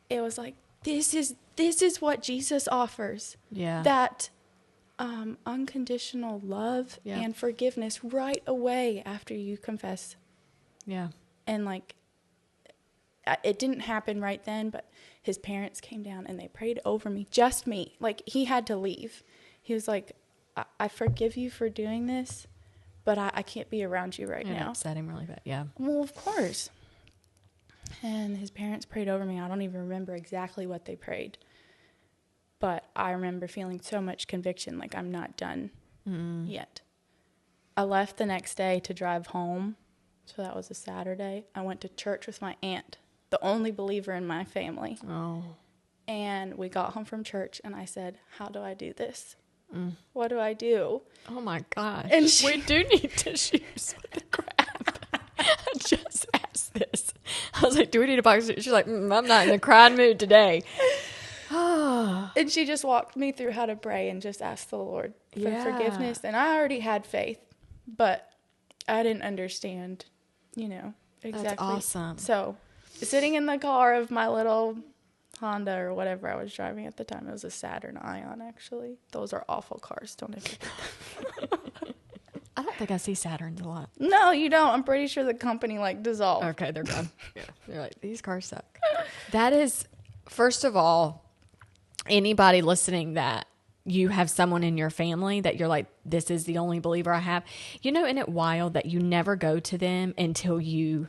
Speaker 2: it was like, this is what Jesus offers.
Speaker 1: Yeah.
Speaker 2: That unconditional love and forgiveness right away after you confess.
Speaker 1: Yeah.
Speaker 2: And like, it didn't happen right then, but his parents came down and they prayed over me, just me. Like, he had to leave. He was like, I forgive you for doing this, but I can't be around you right now.
Speaker 1: It upset him really bad. Yeah.
Speaker 2: Well, of course. And his parents prayed over me. I don't even remember exactly what they prayed. But I remember feeling so much conviction, like I'm not done yet. I left the next day to drive home. So that was a Saturday. I went to church with my aunt, the only believer in my family.
Speaker 1: Oh.
Speaker 2: And we got home from church, and I said, how do I do this? What do I do?
Speaker 1: Oh, my gosh.
Speaker 2: And
Speaker 1: we do need tissues with the crap. I just asked this. I was like, do we need a box? She's like, I'm not in the crying mood today.
Speaker 2: And she just walked me through how to pray and just ask the Lord for forgiveness. And I already had faith, but I didn't understand, exactly.
Speaker 1: That's awesome.
Speaker 2: So sitting in the car of my little Honda or whatever I was driving at the time, it was a Saturn Ion, actually. Those are awful cars. Don't ever get them.
Speaker 1: I don't think I see Saturns a lot.
Speaker 2: No, you don't. I'm pretty sure the company dissolved.
Speaker 1: Okay, they're gone. They're like, these cars suck. That is, first of all, anybody listening that you have someone in your family that you're like, this is the only believer I have. Isn't it wild that you never go to them until you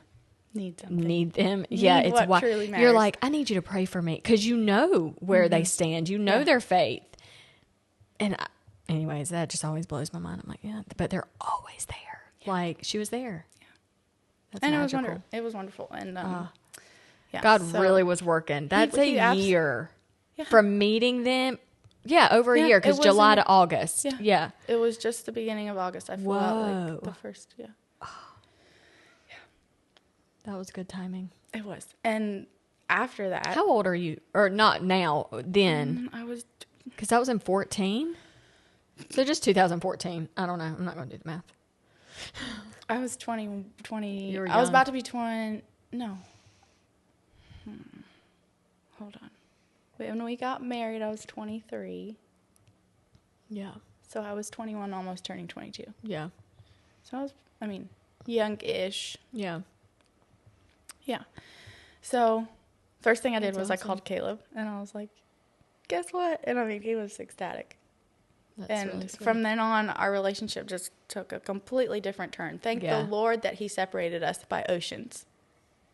Speaker 2: need something.
Speaker 1: Need them?
Speaker 2: It's what truly matters.
Speaker 1: You're like, I need you to pray for me, because you know where they stand. You know their faith. And anyways, that just always blows my mind. I'm like, yeah, but they're always there. Yeah. Like, she was there.
Speaker 2: Yeah.
Speaker 1: That's
Speaker 2: and
Speaker 1: magical.
Speaker 2: it was wonderful. And
Speaker 1: God really was working. That's a year from meeting them. Yeah, over a year, because July to August. Yeah.
Speaker 2: It was just the beginning of August. I flew out the first,
Speaker 1: That was good timing.
Speaker 2: It was. And after that.
Speaker 1: How old are you? Or not now, then?
Speaker 2: I was.
Speaker 1: Because that was in 14? So just 2014. I don't know. I'm not going to do the math.
Speaker 2: I was 20.
Speaker 1: You were young.
Speaker 2: I was about to be 20. No. Hold on. When we got married, I was 23.
Speaker 1: Yeah.
Speaker 2: So I was 21, almost turning 22.
Speaker 1: Yeah.
Speaker 2: So I was, young-ish.
Speaker 1: Yeah.
Speaker 2: Yeah. So first thing I did was I called Caleb, and I was like, guess what? And he was ecstatic.
Speaker 1: That's really sweet.
Speaker 2: From then on, our relationship just took a completely different turn. Thank the Lord that he separated us by oceans,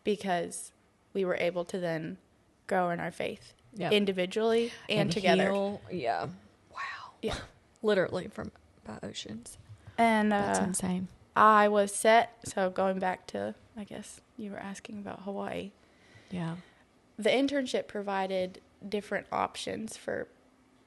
Speaker 2: because we were able to then grow in our faith individually and together.
Speaker 1: Heal. Yeah. Wow.
Speaker 2: Yeah.
Speaker 1: Literally by oceans.
Speaker 2: And
Speaker 1: that's insane.
Speaker 2: I was set. So going back to, I guess you were asking about Hawaii.
Speaker 1: Yeah.
Speaker 2: The internship provided different options for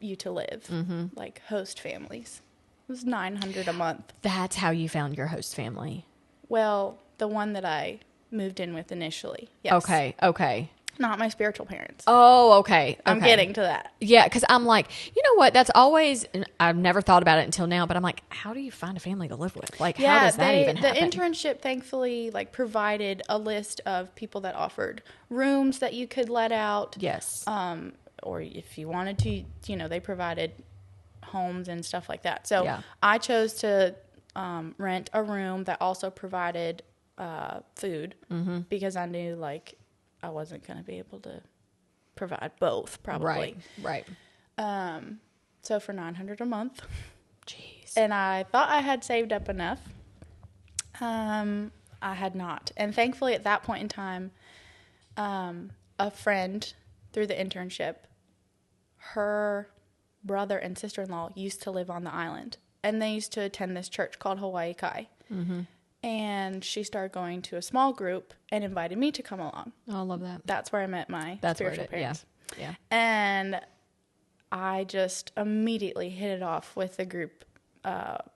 Speaker 2: you to live, like host families. It was $900 a month.
Speaker 1: That's how you found your host family.
Speaker 2: Well, the one that I moved in with initially. Yes.
Speaker 1: Okay.
Speaker 2: Not my spiritual parents.
Speaker 1: Oh, okay.
Speaker 2: I'm getting to that.
Speaker 1: Yeah, because I'm like, you know what? That's always, I've never thought about it until now, but I'm like, how do you find a family to live with? Like, how does that even happen?
Speaker 2: The internship, thankfully, provided a list of people that offered rooms that you could let out.
Speaker 1: Yes.
Speaker 2: Or if you wanted to, they provided homes and stuff like that. So I chose to rent a room that also provided food because I knew, I wasn't going to be able to provide both, probably.
Speaker 1: Right.
Speaker 2: So for $900 a month.
Speaker 1: Jeez.
Speaker 2: And I thought I had saved up enough. I had not. And thankfully at that point in time, a friend through the internship, her brother and sister-in-law used to live on the island. And they used to attend this church called Hawaii Kai. Mm-hmm. And she started going to a small group and invited me to come along.
Speaker 1: Oh, I love that.
Speaker 2: That's where I met my spiritual parents.
Speaker 1: Yeah.
Speaker 2: And I just immediately hit it off with the group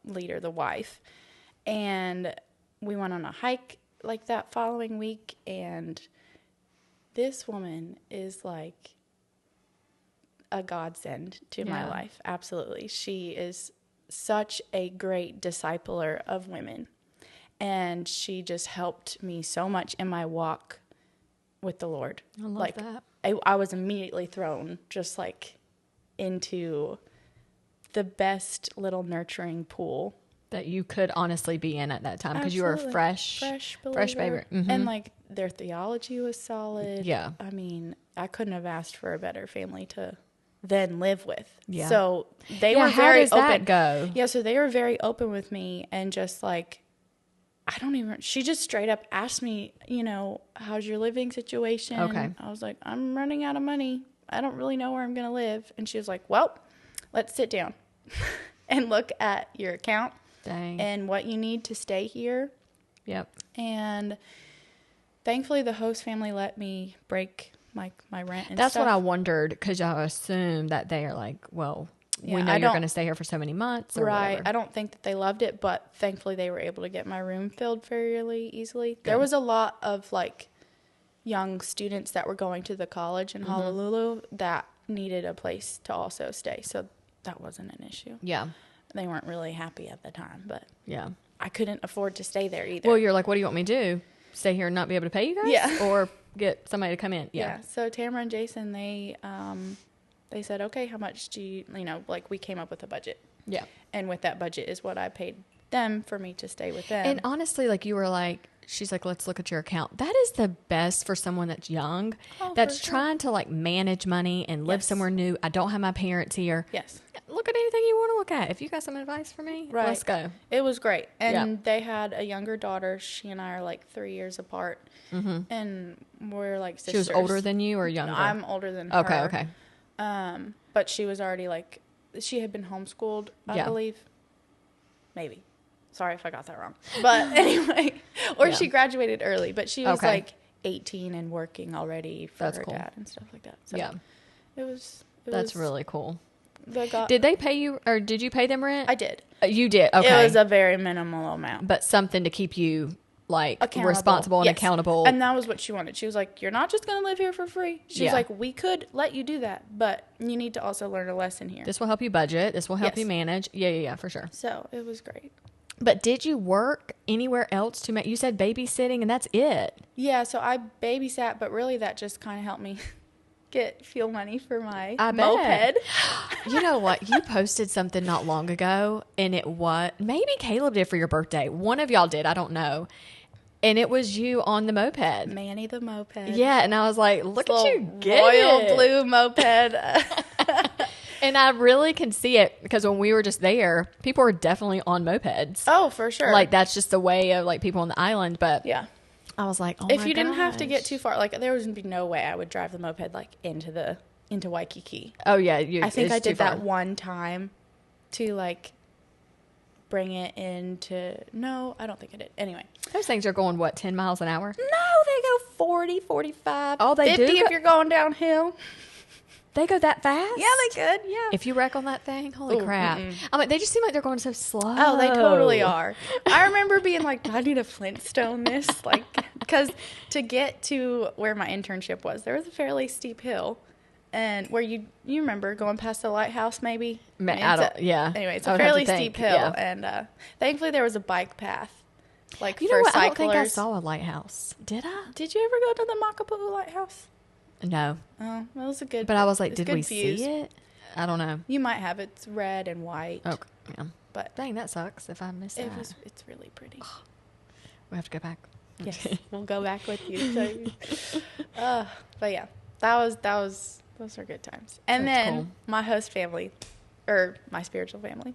Speaker 2: leader, the wife. And we went on a hike like that following week. And this woman is like a godsend to my life. Absolutely. She is such a great discipler of women. And she just helped me so much in my walk with the Lord.
Speaker 1: I love that.
Speaker 2: I was immediately thrown just like into the best little nurturing pool
Speaker 1: that you could honestly be in at that time, because you were a fresh baby. Mm-hmm.
Speaker 2: And like their theology was solid.
Speaker 1: Yeah.
Speaker 2: I mean, I couldn't have asked for a better family to then live with.
Speaker 1: Yeah.
Speaker 2: So they were very open.
Speaker 1: How does that go?
Speaker 2: Yeah. So they were very open with me, and just like, she just straight up asked me, how's your living situation?
Speaker 1: Okay.
Speaker 2: I was like, I'm running out of money. I don't really know where I'm going to live. And she was like, well, let's sit down and look at your account.
Speaker 1: Dang.
Speaker 2: And what you need to stay here.
Speaker 1: Yep.
Speaker 2: And thankfully the host family let me break my rent and
Speaker 1: That's
Speaker 2: stuff.
Speaker 1: what I wondered, because I assume that they are like, well, we know you're going to stay here for so many months. Or
Speaker 2: right.
Speaker 1: whatever.
Speaker 2: I don't think that they loved it, but thankfully they were able to get my room filled fairly easily. Good. There was a lot of like young students that were going to the college in Honolulu that needed a place to also stay. So that wasn't an issue.
Speaker 1: Yeah.
Speaker 2: They weren't really happy at the time, but
Speaker 1: yeah,
Speaker 2: I couldn't afford to stay there either.
Speaker 1: Well, you're like, what do you want me to do? Stay here and not be able to pay you guys?
Speaker 2: Yeah.
Speaker 1: Or get somebody to come in?
Speaker 2: Yeah. So Tamara and Jason, they said, okay, how much do you, like we came up with a budget.
Speaker 1: Yeah.
Speaker 2: And with that budget is what I paid them for me to stay with them.
Speaker 1: And honestly, like you were like, she's like, let's look at your account. That is the best for someone that's young, that's trying to like manage money and live somewhere new. I don't have my parents here.
Speaker 2: Yes.
Speaker 1: Look at anything you want to look at. If you got some advice for me, let's go.
Speaker 2: It was great. And they had a younger daughter. She and I are like 3 years apart. Mm-hmm. And we're like sisters.
Speaker 1: She was older than you or younger?
Speaker 2: I'm older than her.
Speaker 1: Okay.
Speaker 2: But she was already like, she had been homeschooled, I believe. Maybe. Sorry if I got that wrong. But anyway, she graduated early, but she was like 18 and working already for her dad and stuff like that. So that's
Speaker 1: really cool.
Speaker 2: Did
Speaker 1: they pay you, or did you pay them rent?
Speaker 2: I did.
Speaker 1: You did? Okay.
Speaker 2: It was a very minimal amount.
Speaker 1: But something to keep you like responsible and accountable.
Speaker 2: And that was what she wanted. She was like, you're not just going to live here for free. She was like, we could let you do that, but you need to also learn a lesson here.
Speaker 1: This will help you budget. This will help you manage. Yeah, for sure.
Speaker 2: So it was great.
Speaker 1: But did you work anywhere else to make, you said babysitting and that's it?
Speaker 2: Yeah, so I babysat, but really that just kind of helped me get fuel money for my moped.
Speaker 1: You know what? You posted something not long ago, and maybe Caleb did for your birthday. One of y'all did. I don't know. And it was you on the moped.
Speaker 2: Manny the moped.
Speaker 1: Yeah, and I was like, look at you get
Speaker 2: royal blue moped.
Speaker 1: And I really can see it, because when we were just there, people were definitely on mopeds.
Speaker 2: Oh, for sure.
Speaker 1: Like, that's just the way of, like, people on the island. But
Speaker 2: yeah,
Speaker 1: I was like,
Speaker 2: if you didn't have to get too far, like, there would be no way I would drive the moped, like, into Waikiki.
Speaker 1: Oh, yeah.
Speaker 2: I think I did that one time to, like, bring it into... No, I don't think I did. Anyway.
Speaker 1: Those things are going, 10 miles an hour?
Speaker 2: No, they go 40, 45,
Speaker 1: oh, they
Speaker 2: 50
Speaker 1: do
Speaker 2: if you're going downhill.
Speaker 1: They go that fast?
Speaker 2: Yeah, they could. Yeah.
Speaker 1: If you wreck on that thing, holy crap. I'm like, they just seem like they're going so slow.
Speaker 2: Oh, they totally are. I remember being like, I need a Flintstone this. Like, because to get to where my internship was, there was a fairly steep hill. And where you remember going past the lighthouse, maybe?
Speaker 1: Anyway,
Speaker 2: it's a fairly steep hill. Yeah. And thankfully there was a bike path. Like,
Speaker 1: you
Speaker 2: for
Speaker 1: know what?
Speaker 2: cyclers.
Speaker 1: I don't think I saw a lighthouse. Did I?
Speaker 2: Did you ever go to the Makapu'u lighthouse?
Speaker 1: No.
Speaker 2: Oh, that was a good.
Speaker 1: But I was like, did we
Speaker 2: views.
Speaker 1: see it? I don't know.
Speaker 2: You might have. It's red and white.
Speaker 1: Okay. Yeah.
Speaker 2: But
Speaker 1: dang, that sucks if I missed that.
Speaker 2: It's really pretty.
Speaker 1: We have to go back.
Speaker 2: Yes, we'll go back with you. But yeah, those were good times. And
Speaker 1: That's
Speaker 2: then
Speaker 1: cool.
Speaker 2: my host family, or my spiritual family,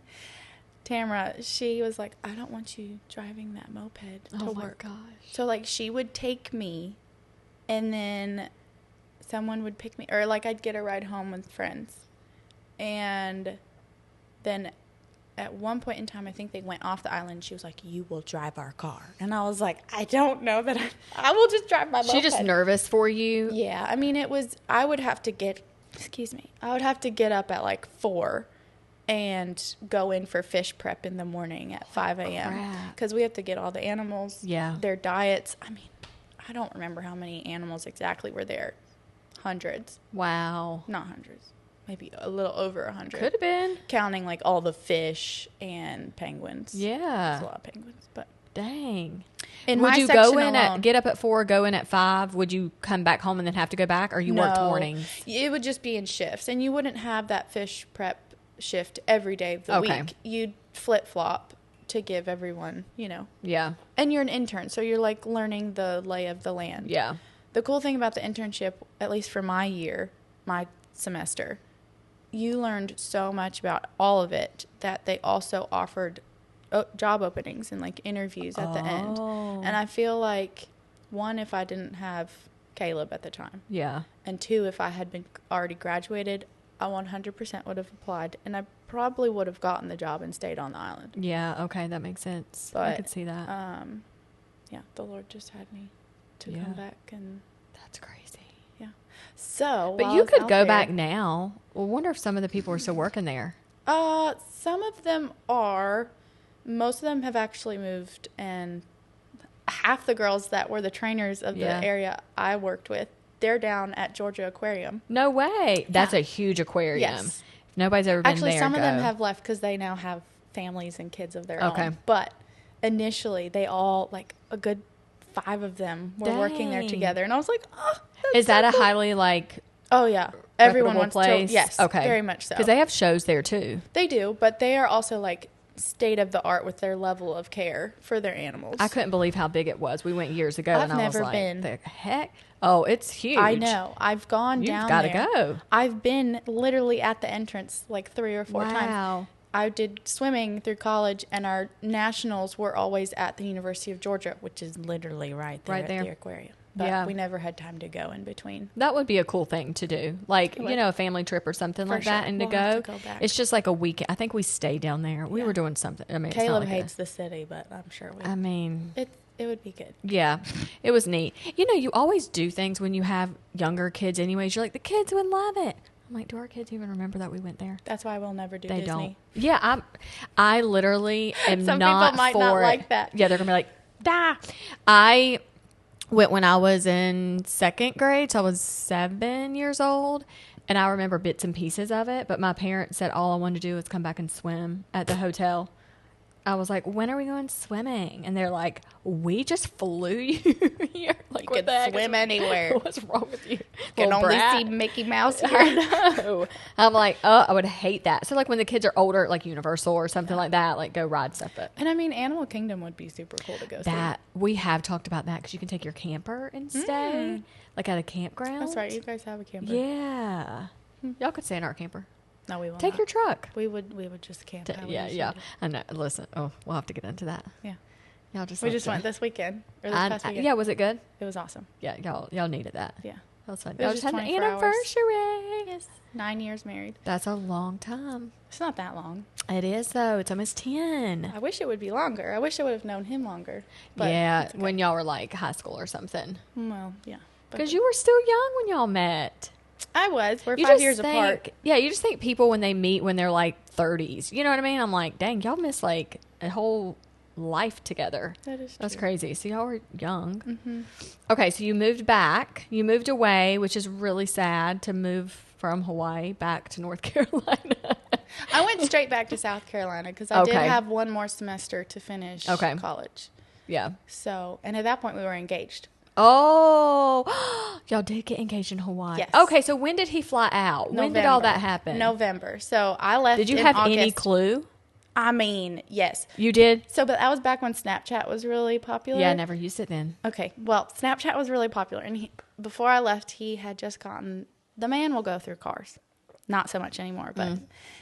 Speaker 2: Tamara, she was like, I don't want you driving that moped to work.
Speaker 1: Gosh.
Speaker 2: So like she would take me, and then someone would pick me, or like I'd get a ride home with friends. And then at one point in time, I think they went off the island. She was like, you will drive our car. And I was like, I don't know that I will just drive my moped.
Speaker 1: She just nervous for you?
Speaker 2: Yeah. I mean, I would have to get up at like 4 and go in for fish prep in the morning at 5 a.m. because we have to get all the animals, their diets. I mean, I don't remember how many animals exactly were there. Hundreds.
Speaker 1: Wow.
Speaker 2: Not hundreds. Maybe a little over 100.
Speaker 1: Could have been.
Speaker 2: Counting like all the fish and penguins.
Speaker 1: Yeah.
Speaker 2: There's a lot of penguins, but.
Speaker 1: Dang.
Speaker 2: In
Speaker 1: would
Speaker 2: my
Speaker 1: you
Speaker 2: section
Speaker 1: go in
Speaker 2: alone,
Speaker 1: get up at 4, go in at 5? Would you come back home and then have to go back, or you worked mornings?
Speaker 2: It would just be in shifts, and you wouldn't have that fish prep shift every day of the week. You'd flip-flop to give everyone,
Speaker 1: Yeah.
Speaker 2: And you're an intern, so you're like learning the lay of the land.
Speaker 1: Yeah.
Speaker 2: The cool thing about the internship, at least for my semester, you learned so much about all of it that they also offered job openings and like interviews at the end. And I feel like, one, if I didn't have Caleb at the time.
Speaker 1: Yeah.
Speaker 2: And 2, if I had been already graduated, I 100% would have applied, and I probably would have gotten the job and stayed on the island.
Speaker 1: Yeah. Okay. That makes sense.
Speaker 2: But,
Speaker 1: I could see that.
Speaker 2: Yeah. The Lord just had me to come back, and
Speaker 1: that's crazy.
Speaker 2: Yeah. So,
Speaker 1: but you could go back now. Well, wonder if some of the people are still working there.
Speaker 2: Some of them are. Most of them have actually moved, and half the girls that were the trainers of the area I worked with, they're down at Georgia Aquarium.
Speaker 1: No way. That's a huge aquarium.
Speaker 2: Yes.
Speaker 1: If nobody's ever been
Speaker 2: actually,
Speaker 1: there.
Speaker 2: Some of them have left because they now have families and kids of their own. But initially, they all, like a good 5 of them were working there together. And I was like, oh,
Speaker 1: is that
Speaker 2: so
Speaker 1: a highly, like...
Speaker 2: Oh, yeah. Everyone wants
Speaker 1: place?
Speaker 2: to. Yes. Okay. Very much so.
Speaker 1: Because they have shows there, too.
Speaker 2: They do. But they are also, like, state of the art with their level of care for their animals.
Speaker 1: I couldn't believe how big it was. We went years ago, and I was like,
Speaker 2: been.
Speaker 1: The heck? Oh, it's huge.
Speaker 2: I know. I've gone down there.
Speaker 1: You've got to go.
Speaker 2: I've been literally at the entrance like 3 or 4 times. I did swimming through college, and our nationals were always at the University of Georgia, which is literally right there at the aquarium. But we never had time to go in between.
Speaker 1: That would be a cool thing to do. Like, a family trip or something like that. And we'll to go back. It's just like a weekend. I think we stayed down there. We were doing something. I mean,
Speaker 2: Caleb hates the city, but I'm sure it would be good.
Speaker 1: Yeah, it was neat. You always do things when you have younger kids anyways. You're like, the kids would love it. I'm like, do our kids even remember that we went there?
Speaker 2: That's why we'll never do Disney. They don't.
Speaker 1: Yeah, I literally am
Speaker 2: Some
Speaker 1: not
Speaker 2: people might not like that.
Speaker 1: Yeah, they're going to be like, da. I went when I was in 2nd grade, so I was 7 years old, and I remember bits and pieces of it, but my parents said all I wanted to do was come back and swim at the hotel. I was like, when are we going swimming? And they're like, we just flew you here. Like,
Speaker 2: you could swim anywhere.
Speaker 1: What's wrong with you?
Speaker 2: Can only see Mickey Mouse here.
Speaker 1: I know. I'm like, oh, I would hate that. So, like, when the kids are older, like Universal or something like that, like, go ride stuff. But
Speaker 2: and, I mean, Animal Kingdom would be super cool to go see.
Speaker 1: We have talked about that because you can take your camper and stay, like, at a campground.
Speaker 2: That's right. You guys have a camper.
Speaker 1: Yeah. Y'all could stay in our camper.
Speaker 2: No, we won't.
Speaker 1: Take your truck.
Speaker 2: We would just camp.
Speaker 1: Yeah. I know. Listen. Oh, we'll have to get into that.
Speaker 2: Yeah.
Speaker 1: Y'all just.
Speaker 2: We just went this weekend. Or this past weekend.
Speaker 1: Yeah. Was it good?
Speaker 2: It was awesome.
Speaker 1: Yeah. Y'all needed that.
Speaker 2: Yeah.
Speaker 1: That was fun.
Speaker 2: Y'all
Speaker 1: just had an anniversary.
Speaker 2: Yes. 9 years married.
Speaker 1: That's a long time.
Speaker 2: It's not that long.
Speaker 1: It is though. It's almost 10.
Speaker 2: I wish it would be longer. I wish I would have known him longer. But
Speaker 1: yeah. Okay. When y'all were like high school or something.
Speaker 2: Well, yeah.
Speaker 1: Because you were still young when y'all met.
Speaker 2: I was. We're 5 years apart.
Speaker 1: Yeah, you just think people when they meet when they're like 30s. You know what I mean? I'm like, dang, y'all miss like a whole life together. That's crazy. So y'all were young.
Speaker 2: Mm-hmm.
Speaker 1: Okay, so you moved back. You moved away, which is really sad to move from Hawaii back to North Carolina.
Speaker 2: I went straight back to South Carolina because I did have one more semester to finish college.
Speaker 1: Yeah.
Speaker 2: So, and at that point we were engaged.
Speaker 1: Oh, y'all did get engaged in Hawaii.
Speaker 2: Yes.
Speaker 1: Okay, so when did he fly out?
Speaker 2: November.
Speaker 1: When did all that happen?
Speaker 2: November. So I left.
Speaker 1: Did you have any clue?
Speaker 2: I mean, yes.
Speaker 1: You did?
Speaker 2: So, but that was back when Snapchat was really popular.
Speaker 1: Yeah, I never used it then.
Speaker 2: Okay. Well, Snapchat was really popular. And before I left, he had just gotten, the man will go through cars. Not so much anymore. But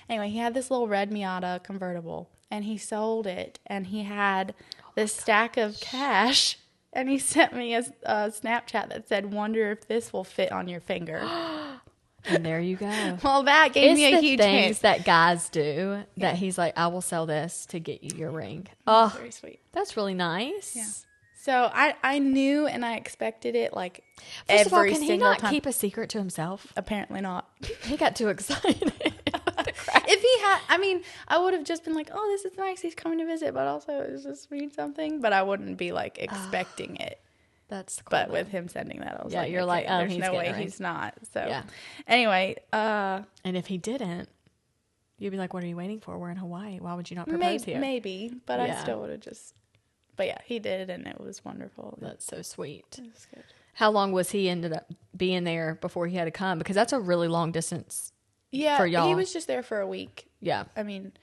Speaker 2: anyway, he had this little red Miata convertible. And he sold it. And he had this stack of cash. And he sent me a Snapchat that said, "Wonder if this will fit on your finger."
Speaker 1: And there you go.
Speaker 2: Well, that gave me a huge
Speaker 1: things
Speaker 2: hint.
Speaker 1: that guys do that he's like, I will sell this to get you your ring. Oh,
Speaker 2: Very sweet.
Speaker 1: that's really nice.
Speaker 2: Yeah. So I knew and I expected it like
Speaker 1: First of all,
Speaker 2: every
Speaker 1: can he
Speaker 2: single
Speaker 1: not
Speaker 2: time.
Speaker 1: keep a secret to himself?
Speaker 2: Apparently not.
Speaker 1: He got too excited.
Speaker 2: If he had, I mean, I would have just been like, "Oh, this is nice. He's coming to visit," but also it just means something. But I wouldn't be like expecting it.
Speaker 1: That's cool.
Speaker 2: But with him sending that, I was like,
Speaker 1: you're like, oh,
Speaker 2: there's
Speaker 1: he's
Speaker 2: no way
Speaker 1: getting a
Speaker 2: he's not. So
Speaker 1: Yeah.
Speaker 2: anyway,
Speaker 1: And if he didn't, you'd be like, what are you waiting for? We're in Hawaii. Why would you not propose here?
Speaker 2: maybe, but I
Speaker 1: Yeah.
Speaker 2: still would have just. But yeah, he did, and it was wonderful.
Speaker 1: That's so sweet.
Speaker 2: It was good.
Speaker 1: How long was he ended up being there before he had to come? Because that's a really long distance.
Speaker 2: Yeah,
Speaker 1: for y'all.
Speaker 2: he was just there for a week.
Speaker 1: Yeah.
Speaker 2: I mean,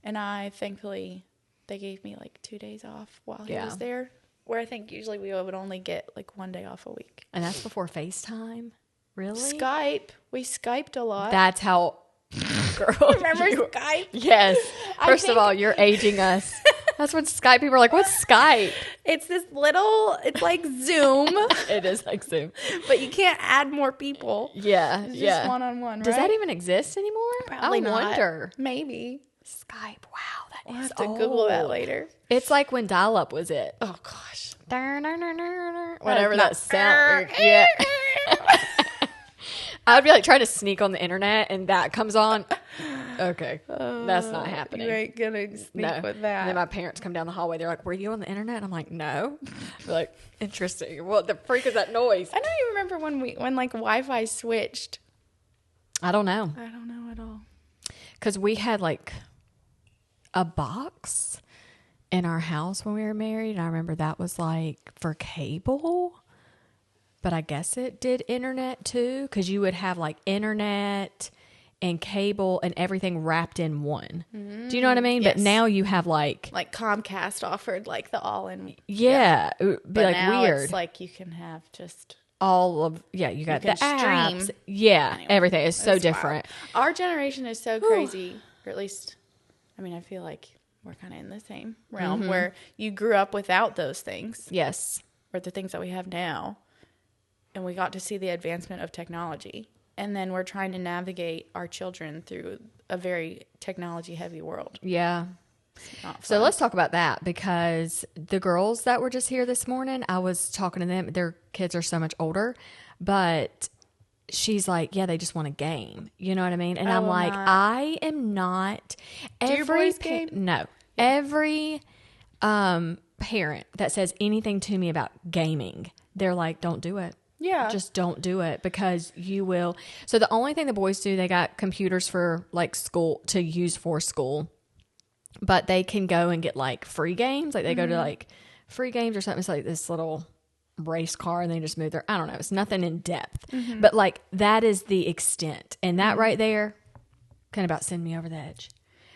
Speaker 2: and thankfully, they gave me like 2 days off while he
Speaker 1: Yeah.
Speaker 2: was there. Where I think usually we would only get like 1 day off a week.
Speaker 1: And that's before FaceTime? Really?
Speaker 2: Skype. We Skyped a lot.
Speaker 1: That's how... Girl,
Speaker 2: Remember
Speaker 1: you-
Speaker 2: Skype?
Speaker 1: Yes.
Speaker 2: I
Speaker 1: First of
Speaker 2: think-
Speaker 1: all, you're aging us. That's when Skype people are like, what's Skype?
Speaker 2: It's this little, it's like Zoom,
Speaker 1: It is like Zoom.
Speaker 2: but you can't add more people.
Speaker 1: Yeah.
Speaker 2: It's
Speaker 1: yeah.
Speaker 2: just one-on-one, right?
Speaker 1: Does that even exist anymore?
Speaker 2: Probably
Speaker 1: I
Speaker 2: not.
Speaker 1: wonder.
Speaker 2: Maybe.
Speaker 1: Skype. Wow. That
Speaker 2: We'll
Speaker 1: is
Speaker 2: have to Google that later.
Speaker 1: It's like when dial-up was it.
Speaker 2: Oh, gosh.
Speaker 1: Whatever that sound. Yeah. I would be like trying to sneak on the internet and that comes on. Okay. That's not happening.
Speaker 2: You ain't going to sneak with
Speaker 1: And
Speaker 2: that.
Speaker 1: then my parents come down the hallway. They're like, were you on the internet? And I'm like, no. They're like, interesting. What the freak is that noise?
Speaker 2: I don't even remember when like Wi-Fi switched.
Speaker 1: I don't know.
Speaker 2: I don't know at all.
Speaker 1: Because we had like a box in our house when we were married. And I remember that was like for cable. But I guess it did internet too. Because you would have like internet and cable and everything wrapped in one. Do you know what I mean?
Speaker 2: Yes.
Speaker 1: But now you have like
Speaker 2: Comcast offered like the all-in.
Speaker 1: yeah, it would be
Speaker 2: But
Speaker 1: like
Speaker 2: now
Speaker 1: weird.
Speaker 2: it's like you can have just
Speaker 1: All of you got
Speaker 2: You
Speaker 1: the
Speaker 2: can
Speaker 1: apps.
Speaker 2: stream.
Speaker 1: Yeah,
Speaker 2: Anyway,
Speaker 1: everything is so
Speaker 2: it's
Speaker 1: different.
Speaker 2: wild. Our generation is so crazy, or at least, I mean, I feel like we're kind of in the same realm where you grew up without those things,
Speaker 1: Yes.
Speaker 2: or the things that we have now, and we got to see the advancement of technology, and then we're trying to navigate our children through a very technology-heavy world.
Speaker 1: Yeah.
Speaker 2: Not
Speaker 1: So
Speaker 2: fun.
Speaker 1: let's talk about that because the girls that were just here this morning, I was talking to them. Their kids are so much older, but she's like, yeah, they just want a game. You know what I mean? And I'm like, I am not.
Speaker 2: Do your boys game?
Speaker 1: No. Every parent that says anything to me about gaming, they're like, don't do it.
Speaker 2: Yeah.
Speaker 1: Just don't do it because you will. So the only thing the boys do, they got computers for like school to use for school. But they can go and get like free games. Like they go to like free games or something. It's like this little race car and they just move there. I don't know. It's nothing in depth. But like that is the extent. And that right there can about send me over the edge.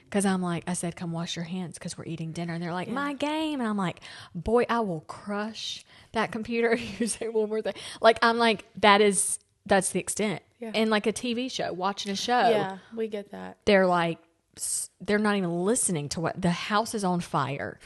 Speaker 1: Because I'm like, I said, come wash your hands because we're eating dinner. And they're like, my game. And I'm like, boy, I will crush that computer if you say one more thing. Like, I'm like, that's the extent.
Speaker 2: Yeah.
Speaker 1: And like a TV show, watching a show.
Speaker 2: Yeah, we get that.
Speaker 1: They're like, they're not even listening to what the house is on fire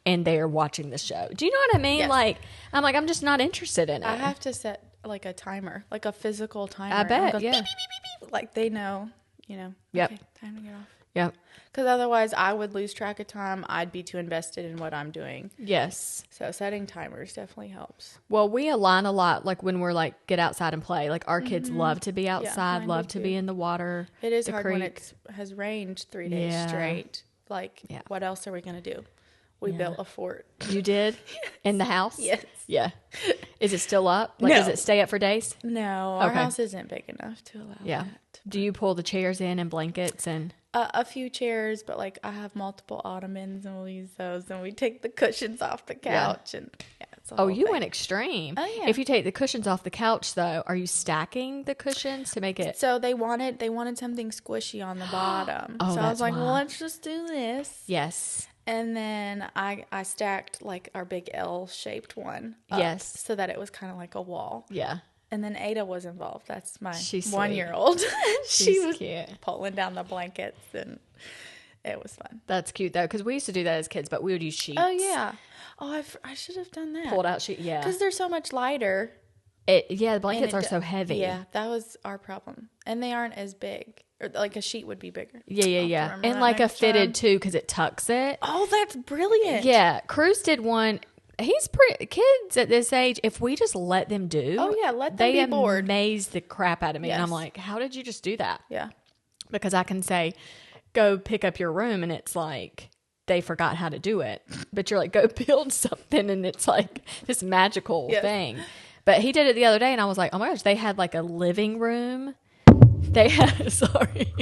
Speaker 1: and they're watching the show. Do you know what I mean?
Speaker 2: Yes.
Speaker 1: Like, I'm just not interested in it.
Speaker 2: I have to set like a timer, like a physical timer.
Speaker 1: I bet,
Speaker 2: It goes
Speaker 1: yeah.
Speaker 2: beep, beep, beep, beep. Like they know,
Speaker 1: Yep.
Speaker 2: okay, time to get off.
Speaker 1: Yep.
Speaker 2: Because otherwise I would lose track of time. I'd be too invested in what I'm doing.
Speaker 1: Yes.
Speaker 2: So setting timers definitely helps.
Speaker 1: Well, we align a lot, like when we're like, get outside and play. Like our kids love to be outside,
Speaker 2: mine
Speaker 1: love
Speaker 2: do
Speaker 1: to
Speaker 2: too.
Speaker 1: be in the water.
Speaker 2: It is
Speaker 1: the
Speaker 2: hard
Speaker 1: creek.
Speaker 2: when it has rained 3 days
Speaker 1: Yeah.
Speaker 2: straight. Like,
Speaker 1: Yeah.
Speaker 2: what else are we going to do? We built a fort.
Speaker 1: You did? In the house?
Speaker 2: Yes.
Speaker 1: Yeah. Is it still up? Like,
Speaker 2: No.
Speaker 1: Does it stay up for days?
Speaker 2: No, our
Speaker 1: Okay.
Speaker 2: house isn't big enough to allow
Speaker 1: Yeah.
Speaker 2: that.
Speaker 1: Do you pull the chairs in and blankets and...
Speaker 2: A few chairs, but like I have multiple ottomans and we'll use those and we take the cushions off the couch and
Speaker 1: Oh, you went extreme.
Speaker 2: Oh, yeah.
Speaker 1: If you take the cushions off the couch, though, are you stacking the cushions to make it?
Speaker 2: So they wanted something squishy on the bottom.
Speaker 1: Oh,
Speaker 2: so I was like,
Speaker 1: why.
Speaker 2: well, let's just do this.
Speaker 1: Yes.
Speaker 2: And then I stacked like our big L-shaped one up
Speaker 1: Yes.
Speaker 2: so that it was kind of like a wall.
Speaker 1: Yeah.
Speaker 2: And then Ada was involved. That's my
Speaker 1: She's
Speaker 2: 1-year-old. She
Speaker 1: She's
Speaker 2: was
Speaker 1: cute.
Speaker 2: pulling down the blankets, and it was fun.
Speaker 1: That's cute, though, because we used to do that as kids, but we would use sheets.
Speaker 2: Oh, yeah. Oh, I should have done that.
Speaker 1: Pulled out sheet, yeah.
Speaker 2: Because they're so much lighter.
Speaker 1: The blankets are so heavy.
Speaker 2: Yeah, that was our problem. And they aren't as big. Or like a sheet would be bigger.
Speaker 1: Yeah. And like a fitted, too, because it tucks it.
Speaker 2: Oh, that's brilliant.
Speaker 1: Yeah. Cruz did one. He's pretty, kids at this age, if we just let them do.
Speaker 2: Oh, yeah, let them be bored.
Speaker 1: They amaze the crap out of me.
Speaker 2: Yes.
Speaker 1: And I'm like, how did you just do that?
Speaker 2: Yeah.
Speaker 1: Because I can say, go pick up your room, and it's like, they forgot how to do it. But you're like, go build something, and it's like this magical thing. But he did it the other day, and I was like, oh my gosh, they had like a living room. They had, sorry.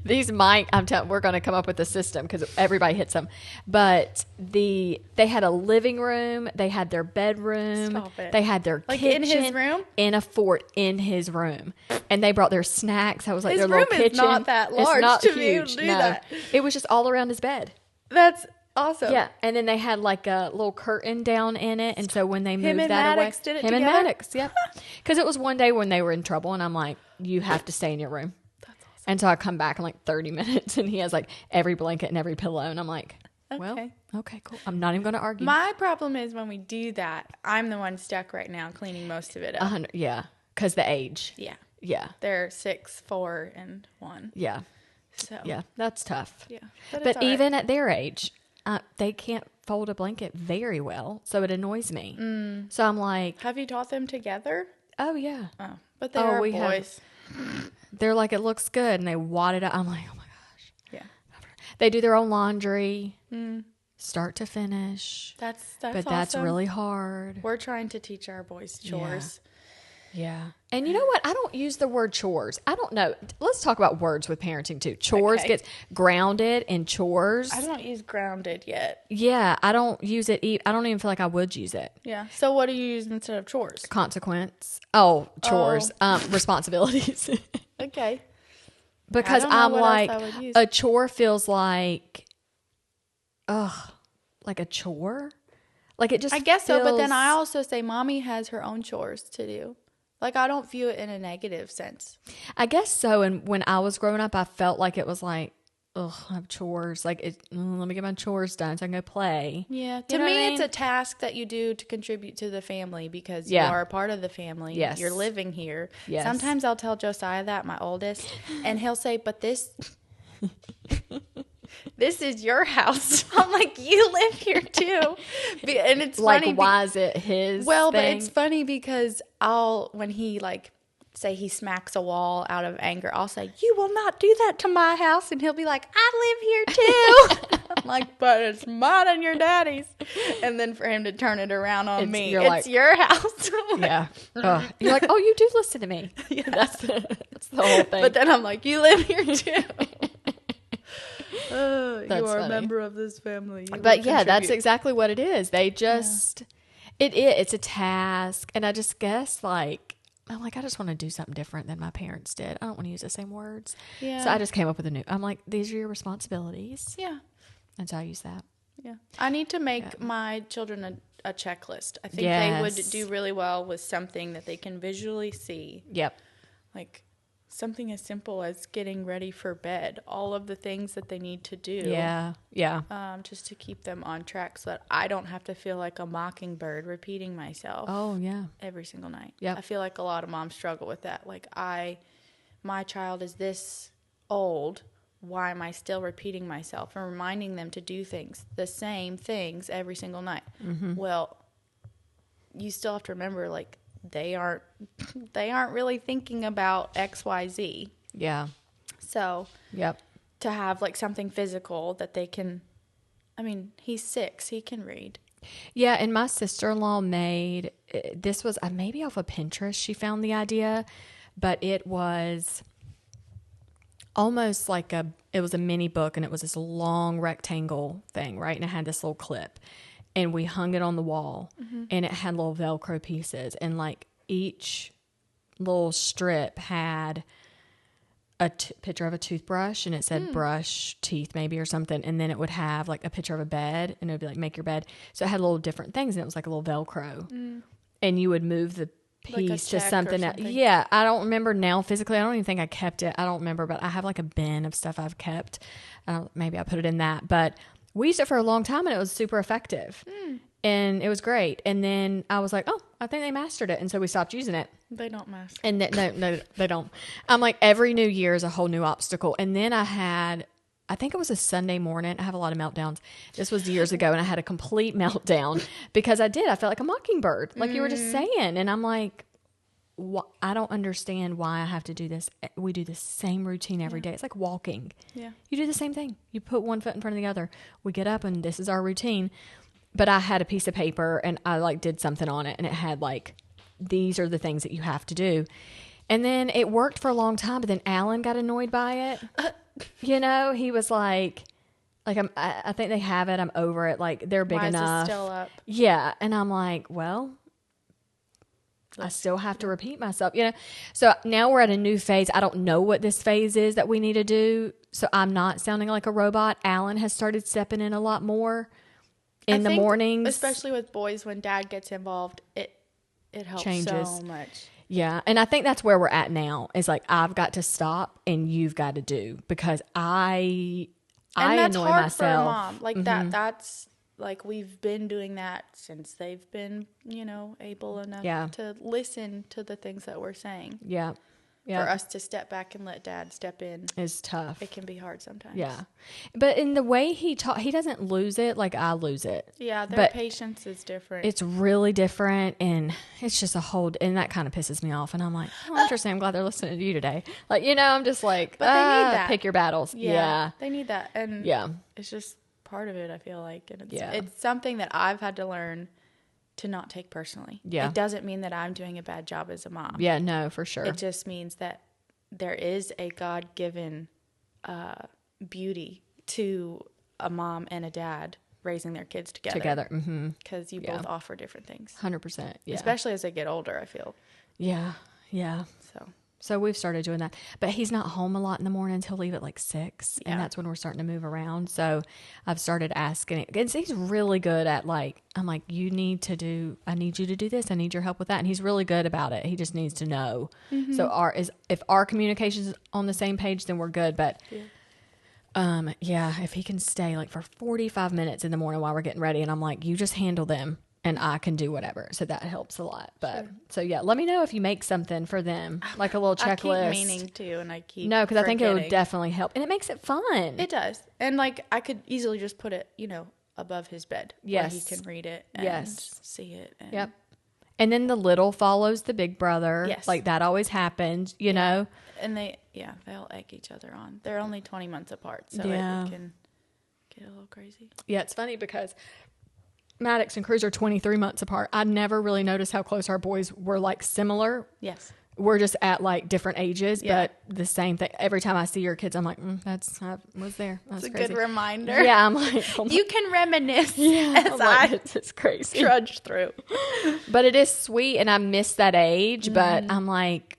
Speaker 1: These we're going to come up with a system because everybody hits them. But they had a living room. They had their bedroom.
Speaker 2: Stop it.
Speaker 1: They had their
Speaker 2: like
Speaker 1: kitchen.
Speaker 2: in his room?
Speaker 1: In a fort in his room. And they brought their snacks. I was like,
Speaker 2: His
Speaker 1: their little
Speaker 2: room is
Speaker 1: kitchen.
Speaker 2: not that large
Speaker 1: it's not
Speaker 2: to
Speaker 1: huge.
Speaker 2: be able to do
Speaker 1: no.
Speaker 2: that.
Speaker 1: It was just all around his bed.
Speaker 2: That's awesome.
Speaker 1: Yeah. And then they had like a little curtain down in it. And so when they moved
Speaker 2: and
Speaker 1: that
Speaker 2: Maddox
Speaker 1: away.
Speaker 2: did it
Speaker 1: him
Speaker 2: together?
Speaker 1: and Maddox, yeah. Because it was one day when they were in trouble. And I'm like, you have to stay in your room. And so I come back in like 30 minutes, and he has like every blanket and every pillow. And I'm like, well, okay, cool. I'm not even going to argue.
Speaker 2: My problem is when we do that, I'm the one stuck right now cleaning most of it up.
Speaker 1: Yeah. Because the age.
Speaker 2: Yeah.
Speaker 1: Yeah.
Speaker 2: They're 6, 4, and 1.
Speaker 1: Yeah.
Speaker 2: So.
Speaker 1: Yeah. That's tough.
Speaker 2: Yeah.
Speaker 1: But even at their age, they can't fold a blanket very well. So it annoys me. So I'm like.
Speaker 2: Have you taught them together?
Speaker 1: Oh, yeah.
Speaker 2: Oh. But they are boys.
Speaker 1: They're like, it looks good, and they wad it up. I'm like, oh my gosh.
Speaker 2: Yeah.
Speaker 1: They do their own laundry, start to finish.
Speaker 2: That's
Speaker 1: but
Speaker 2: awesome.
Speaker 1: that's really hard.
Speaker 2: We're trying to teach our boys chores.
Speaker 1: Yeah. And you know what? I don't use the word chores. I don't know. Let's talk about words with parenting too. Chores gets grounded in chores.
Speaker 2: I don't use grounded yet.
Speaker 1: Yeah. I don't use it. I don't even feel like I would use it.
Speaker 2: Yeah. So what do you use instead of chores?
Speaker 1: Consequence. Oh, chores. Responsibilities.
Speaker 2: Okay.
Speaker 1: Because I'm like, a chore feels like, like a chore. Like it just
Speaker 2: I guess
Speaker 1: feels...
Speaker 2: so. But then I also say mommy has her own chores to do. Like I don't view it in a negative sense.
Speaker 1: I guess so. And when I was growing up, I felt like it was like, ugh, I have chores. Like, let me get my chores done so I can go play.
Speaker 2: Yeah. To me, it's a task that you do to contribute to the family because you are a part of the family.
Speaker 1: Yes.
Speaker 2: You're living here.
Speaker 1: Yes.
Speaker 2: Sometimes I'll tell Josiah that, my oldest, and he'll say, but this is your house. I'm like, you live here too. And it's
Speaker 1: like,
Speaker 2: funny.
Speaker 1: Why is it his
Speaker 2: Well,
Speaker 1: thing?
Speaker 2: but it's funny because when he like, say he smacks a wall out of anger, I'll say, you will not do that to my house. And he'll be like, I live here too. I'm like, but it's mine and your daddy's. And then for him to turn it around on me, it's your house.
Speaker 1: Yeah. You're like, oh, you do listen to me. Yeah. That's the whole thing.
Speaker 2: But then I'm like, you live here too. You are
Speaker 1: funny.
Speaker 2: a member of this family.
Speaker 1: But yeah, that's exactly what it is. They just, it's a task. And I just guess I'm like, I just want to do something different than my parents did. I don't want to use the same words. Yeah. So I just came up with I'm like, these are your responsibilities.
Speaker 2: Yeah.
Speaker 1: And so I use that.
Speaker 2: Yeah. I need to make my children a checklist. I think they would do really well with something that they can visually see.
Speaker 1: Yep.
Speaker 2: Like something as simple as getting ready for bed. All of the things that they need to do.
Speaker 1: Yeah. Yeah.
Speaker 2: Just to keep them on track so that I don't have to feel like a mockingbird repeating myself.
Speaker 1: Oh, yeah.
Speaker 2: Every single night.
Speaker 1: Yep.
Speaker 2: I feel like a lot of moms struggle with that. Like my child is this old. Why am I still repeating myself and reminding them to do the same things every single night? Mm-hmm. Well, you still have to remember, like, they aren't really thinking about XYZ.
Speaker 1: Yeah.
Speaker 2: So,
Speaker 1: yep.
Speaker 2: To have like something physical that they can, I mean, he's 6, he can read.
Speaker 1: Yeah, and my sister-in-law made, this was maybe off of Pinterest, she found the idea, but it was almost it was a mini book, and it was this long rectangle thing, right? And it had this little clip. and we hung it on the wall, and it had little Velcro pieces, and like each little strip had a picture of a toothbrush, and it said brush teeth maybe or something, and then it would have like a picture of a bed, and it would be like make your bed. So it had little different things, and it was like a little Velcro, and you would move the piece to something else. Yeah, I don't remember now physically. I don't even think I kept it. I don't remember, but I have like a bin of stuff I've kept. Maybe I put it in that, but we used it for a long time, and it was super effective, and it was great. And then I was like, oh, I think they mastered it, and so we stopped using it.
Speaker 2: They don't master.
Speaker 1: And no, they don't. I'm like, every new year is a whole new obstacle. And then I think it was a Sunday morning. I have a lot of meltdowns. This was years ago, and I had a complete meltdown because I felt like a mockingbird, like you were just saying. And I'm like, I don't understand why I have to do this. We do the same routine every day. It's like walking. Yeah. You do the same thing. You put one foot in front of the other. We get up, and this is our routine. But I had a piece of paper, and I like did something on it, and it had like, these are the things that you have to do. And then it worked for a long time, but then Alan got annoyed by it. He was like I think they have it. I'm over it. Like, they're big enough.
Speaker 2: Why is it still up?
Speaker 1: Yeah. And I'm like, well, I still have to repeat myself, So now we're at a new phase. I don't know what this phase is that we need to do. So I'm not sounding like a robot. Alan has started stepping in a lot more in the mornings.
Speaker 2: Especially with boys, when dad gets involved, it helps so much.
Speaker 1: Yeah. And I think that's where we're at now, is like, I've got to stop and you've got to do, because I
Speaker 2: that's
Speaker 1: annoy
Speaker 2: hard
Speaker 1: myself.
Speaker 2: For a mom. Like that's like, we've been doing that since they've been, able enough to listen to the things that we're saying.
Speaker 1: Yeah. Yeah.
Speaker 2: For us to step back and let dad step in
Speaker 1: is tough.
Speaker 2: It can be hard sometimes.
Speaker 1: Yeah. But in the way he doesn't lose it like I lose it.
Speaker 2: Yeah, their patience is different.
Speaker 1: It's really different, and it's just and that kind of pisses me off. And I'm like, oh, interesting. I'm glad they're listening to you today. Like, I'm just like, but they need that. Pick your battles. Yeah.
Speaker 2: They need that. And it's just part of it, I feel like. And it's something that I've had to learn to not take personally. Yeah. It doesn't mean that I'm doing a bad job as a mom.
Speaker 1: Yeah, no, for sure.
Speaker 2: It just means that there is a God-given beauty to a mom and a dad raising their kids together. Because you both offer different things.
Speaker 1: 100%. Yeah.
Speaker 2: Especially as they get older, I feel.
Speaker 1: Yeah. Yeah. So we've started doing that. But he's not home a lot in the mornings. He'll leave at like 6. Yeah. And that's when we're starting to move around. So I've started asking. And he's really good at like, I'm like, I need you to do this. I need your help with that. And he's really good about it. He just needs to know. So if our communication is on the same page, then we're good. But if he can stay like for 45 minutes in the morning while we're getting ready, and I'm like, you just handle them. And I can do whatever. So that helps a lot. But so let me know if you make something for them, like a little checklist.
Speaker 2: I keep meaning to, and I keep
Speaker 1: No, because I think it would definitely help. And it makes it fun.
Speaker 2: It does. And like, I could easily just put it, above his bed. Yes. Where he can read it and see it. And
Speaker 1: yep. And then the little follows the big brother. Yes. Like that always happens, you know.
Speaker 2: And they'll egg each other on. They're only 20 months apart. So it can get a little crazy.
Speaker 1: Yeah, it's funny because Maddox and Cruz are 23 months apart. I never really noticed how close our boys were, like similar.
Speaker 2: Yes.
Speaker 1: We're just at like different ages, but the same thing. Every time I see your kids, I'm like, I was there. That's
Speaker 2: crazy. Good reminder.
Speaker 1: Yeah, I'm like,
Speaker 2: you can reminisce as
Speaker 1: it's crazy.
Speaker 2: Trudge through.
Speaker 1: But it is sweet, and I miss that age, but I'm like,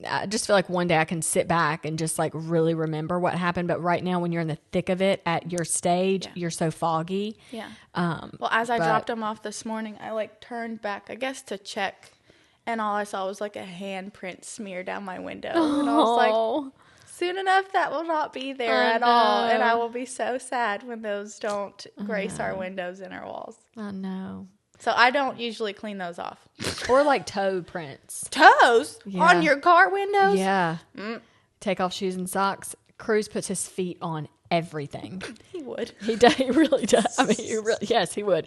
Speaker 1: I just feel like one day I can sit back and just like really remember what happened. But right now, when you're in the thick of it at your stage, you're so foggy.
Speaker 2: Yeah. Well, as I dropped them off this morning, I like turned back, I guess, to check. And all I saw was like a handprint smear down my window. And I was like, soon enough, that will not be there at all. And I will be so sad when those don't grace our windows and our walls.
Speaker 1: I know.
Speaker 2: So I don't usually clean those off.
Speaker 1: Or like toe prints.
Speaker 2: Toes? Yeah. On your car windows?
Speaker 1: Yeah. Take off shoes and socks. Cruz puts his feet on everything.
Speaker 2: He would.
Speaker 1: He really does. I mean, yes, he would.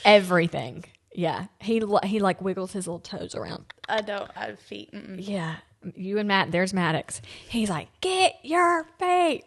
Speaker 1: Everything. Yeah. He like wiggles his little toes around.
Speaker 2: I don't. I have feet.
Speaker 1: Yeah. You and Matt, there's Maddox. He's like, get your feet.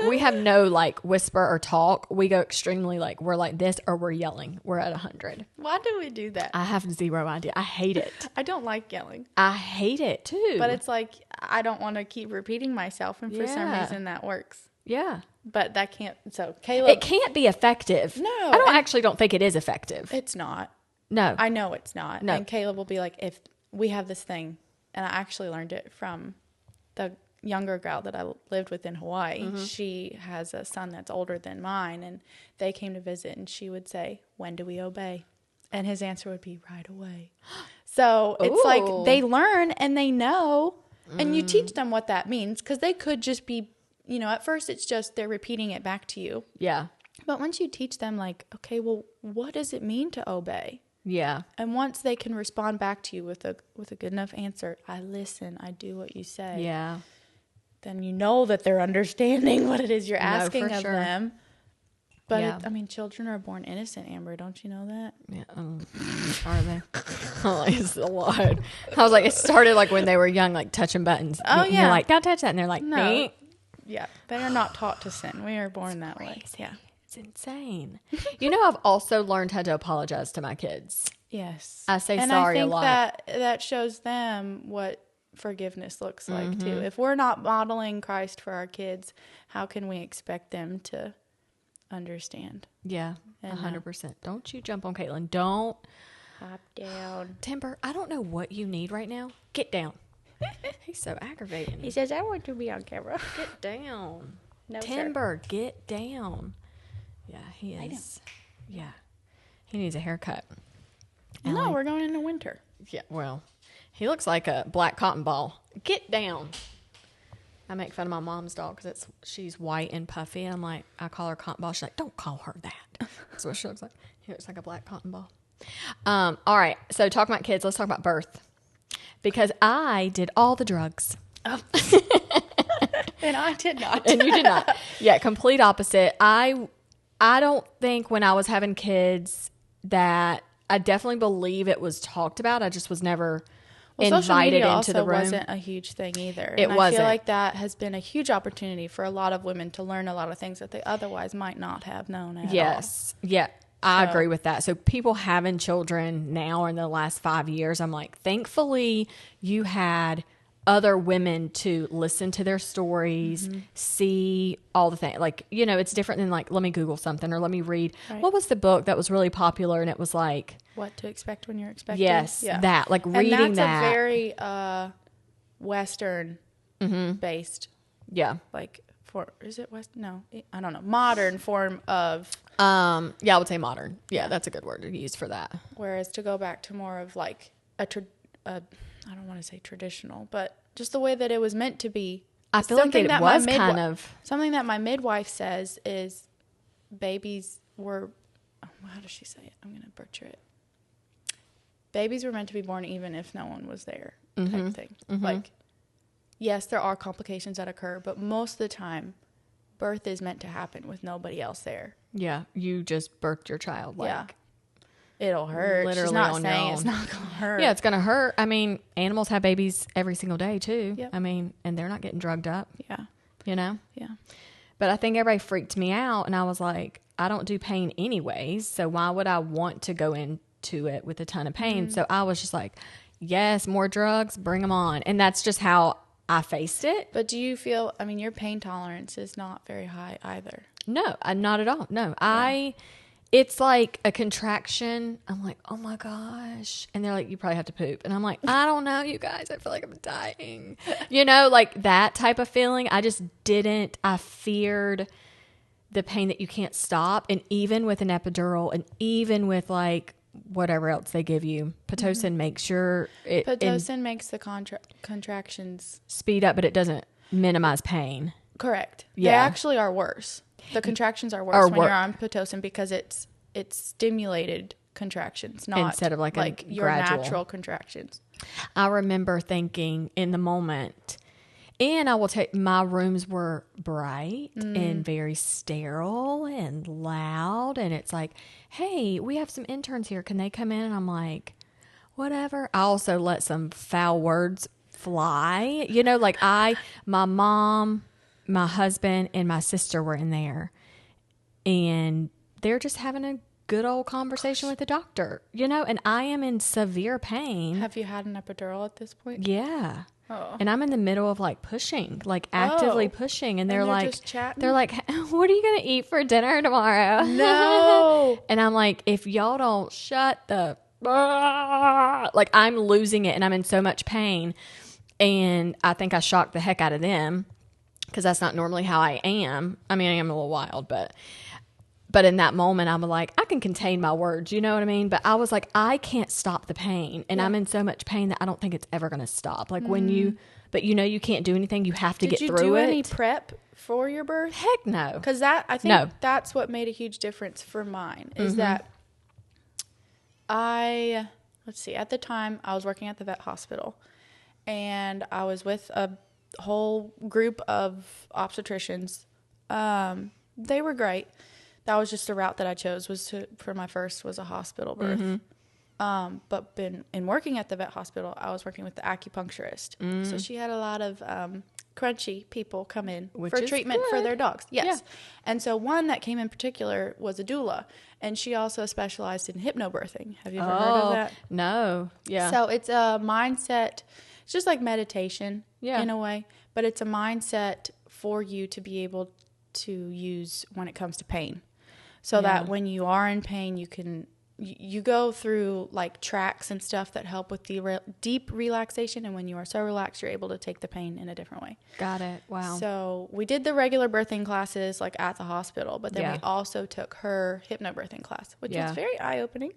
Speaker 1: We have no like whisper or talk. We go extremely like, we're like this or we're yelling. We're at 100.
Speaker 2: Why do we do that?
Speaker 1: I have zero idea. I hate it.
Speaker 2: I don't like yelling.
Speaker 1: I hate it too.
Speaker 2: But it's like, I don't want to keep repeating myself. And for some reason that works.
Speaker 1: Yeah.
Speaker 2: But that can't, so Caleb.
Speaker 1: It can't be effective.
Speaker 2: No.
Speaker 1: I don't think it is effective.
Speaker 2: It's not.
Speaker 1: No.
Speaker 2: I know it's not.
Speaker 1: No.
Speaker 2: And Caleb will be like, if we have this thing, and I actually learned it from the younger gal that I lived with in Hawaii. Mm-hmm. She has a son that's older than mine, and they came to visit, and she would say, when do we obey? And his answer would be right away. So it's like they learn and they know, and you teach them what that means, because they could just be, at first it's just they're repeating it back to you.
Speaker 1: Yeah.
Speaker 2: But once you teach them, like, okay, well, what does it mean to obey?
Speaker 1: Yeah.
Speaker 2: And once they can respond back to you with a good enough answer, I listen, I do what you say.
Speaker 1: Yeah.
Speaker 2: Then you know that they're understanding what it is you're asking of
Speaker 1: sure.
Speaker 2: them. But children are born innocent, Amber. Don't you know that?
Speaker 1: Yeah. Are they? Oh, it's a lot. I was like, it started like when they were young, like touching buttons.
Speaker 2: Oh,
Speaker 1: and
Speaker 2: yeah.
Speaker 1: you're like, don't touch that. And they're like,
Speaker 2: no.
Speaker 1: Me.
Speaker 2: Yeah. They are not taught to sin. We are born that way. Yeah.
Speaker 1: It's insane. I've also learned how to apologize to my kids.
Speaker 2: Yes.
Speaker 1: I say sorry a lot.
Speaker 2: And I think that shows them what forgiveness looks like, too. If we're not modeling Christ for our kids, how can we expect them to understand?
Speaker 1: Yeah, 100%. Don't you jump on Caitlin. Don't.
Speaker 2: Hop down.
Speaker 1: Timber, I don't know what you need right now. Get down. He's so aggravating.
Speaker 2: He says, I want to be on camera.
Speaker 1: Get down.
Speaker 2: No,
Speaker 1: Timber, get down. Yeah, he is. Yeah. He needs a haircut.
Speaker 2: No, we're going into winter.
Speaker 1: Yeah, well, he looks like a black cotton ball. Get down. I make fun of my mom's dog because she's white and puffy. And I'm like, I call her cotton ball. She's like, don't call her that. That's what she looks like. He looks like a black cotton ball. All right. So talking about kids, let's talk about birth. Because I did all the drugs.
Speaker 2: Oh. And I did not.
Speaker 1: And you did not. Yeah, complete opposite. I don't think when I was having kids that I definitely believe it was talked about. I just was never invited into the room.
Speaker 2: Wasn't a huge thing either.
Speaker 1: It wasn't.
Speaker 2: I feel like that has been a huge opportunity for a lot of women to learn a lot of things that they otherwise might not have known at all.
Speaker 1: Yes. Yeah. I agree with that. So people having children now or in the last 5 years, I'm like, thankfully you had other women to listen to their stories, see all the things. Like, it's different than like, let me Google something or let me read. Right. What was the book that was really popular? And it was like,
Speaker 2: what to expect when you're expecting.
Speaker 1: Yes, that. Like reading that.
Speaker 2: And that's a very Western based.
Speaker 1: Yeah.
Speaker 2: Like, is it West? No, I don't know. Modern form of.
Speaker 1: I would say modern. Yeah, that's a good word to use for that.
Speaker 2: Whereas to go back to more of like I don't want to say traditional, but just the way that it was meant to be.
Speaker 1: I feel like it was kind of.
Speaker 2: Something that my midwife says is babies were, how does she say it? I'm going to butcher it. Babies were meant to be born even if no one was there type thing. Like, yes, there are complications that occur, but most of the time, birth is meant to happen with nobody else there.
Speaker 1: Yeah, you just birthed your child. Like,
Speaker 2: yeah. It'll hurt.
Speaker 1: Literally
Speaker 2: She's not
Speaker 1: on
Speaker 2: saying
Speaker 1: your
Speaker 2: it's
Speaker 1: own.
Speaker 2: not going to hurt.
Speaker 1: Yeah, it's going to hurt. I mean, animals have babies every single day too.
Speaker 2: Yep.
Speaker 1: I mean, and they're not getting drugged up.
Speaker 2: Yeah.
Speaker 1: Yeah. But I think everybody freaked me out, and I was like, I don't do pain anyways, so why would I want to go into it with a ton of pain? So I was just like, yes, more drugs, bring them on. And that's just how I faced it.
Speaker 2: But do you feel, your pain tolerance is not very high either.
Speaker 1: No, not at all. No, it's like a contraction. I'm like, oh my gosh. And they're like, you probably have to poop. And I'm like, I don't know, you guys. I feel like I'm dying. Like that type of feeling. I just didn't. I feared the pain that you can't stop. And even with an epidural and even with like whatever else they give you, Pitocin makes sure
Speaker 2: Pitocin makes the contractions
Speaker 1: speed up, but it doesn't minimize pain.
Speaker 2: Correct.
Speaker 1: Yeah.
Speaker 2: They actually are worse. The contractions are worse when you're on Pitocin because it's stimulated contractions, not
Speaker 1: instead of like
Speaker 2: your
Speaker 1: gradual.
Speaker 2: natural contractions.
Speaker 1: I remember thinking in the moment, and I will tell you, my rooms were bright and very sterile and loud. And it's like, hey, we have some interns here. Can they come in? And I'm like, whatever. I also let some foul words fly. My mom, my husband, and my sister were in there, and they're just having a good old conversation with the doctor, and I am in severe pain.
Speaker 2: Have you had an epidural at this point?
Speaker 1: Yeah. And I'm in the middle of like pushing, like actively pushing. And they're like,
Speaker 2: just chatting?
Speaker 1: they're like, what are you going to eat for dinner tomorrow?
Speaker 2: No.
Speaker 1: And I'm like, if y'all don't shut the, like I'm losing it and I'm in so much pain. And I think I shocked the heck out of them because that's not normally how I am. I mean, I am a little wild, but in that moment, I'm like, I can contain my words, you know what I mean? But I was like, I can't stop the pain. And I'm in so much pain that I don't think it's ever going to stop. Like when you can't do anything. You have to get through it. Did you do
Speaker 2: any prep for your birth?
Speaker 1: Heck no.
Speaker 2: Because I think that's what made a huge difference for mine is that let's see, at the time I was working at the vet hospital and I was with a whole group of obstetricians. They were great. That was just the route that I chose for my first was a hospital birth. But in working at the vet hospital, I was working with the acupuncturist. So she had a lot of crunchy people come in for treatment for their dogs. Yes. Yeah. And so one that came in particular was a doula. And she also specialized in hypnobirthing. Have you ever heard of that?
Speaker 1: No. Yeah.
Speaker 2: So it's a mindset. It's just like meditation in a way. But it's a mindset for you to be able to use when it comes to pain. So that when you are in pain, you go through like tracks and stuff that help with the deep relaxation. And when you are so relaxed, you're able to take the pain in a different way.
Speaker 1: Got it. Wow.
Speaker 2: So we did the regular birthing classes like at the hospital, but then we also took her hypnobirthing class, which was very eye-opening.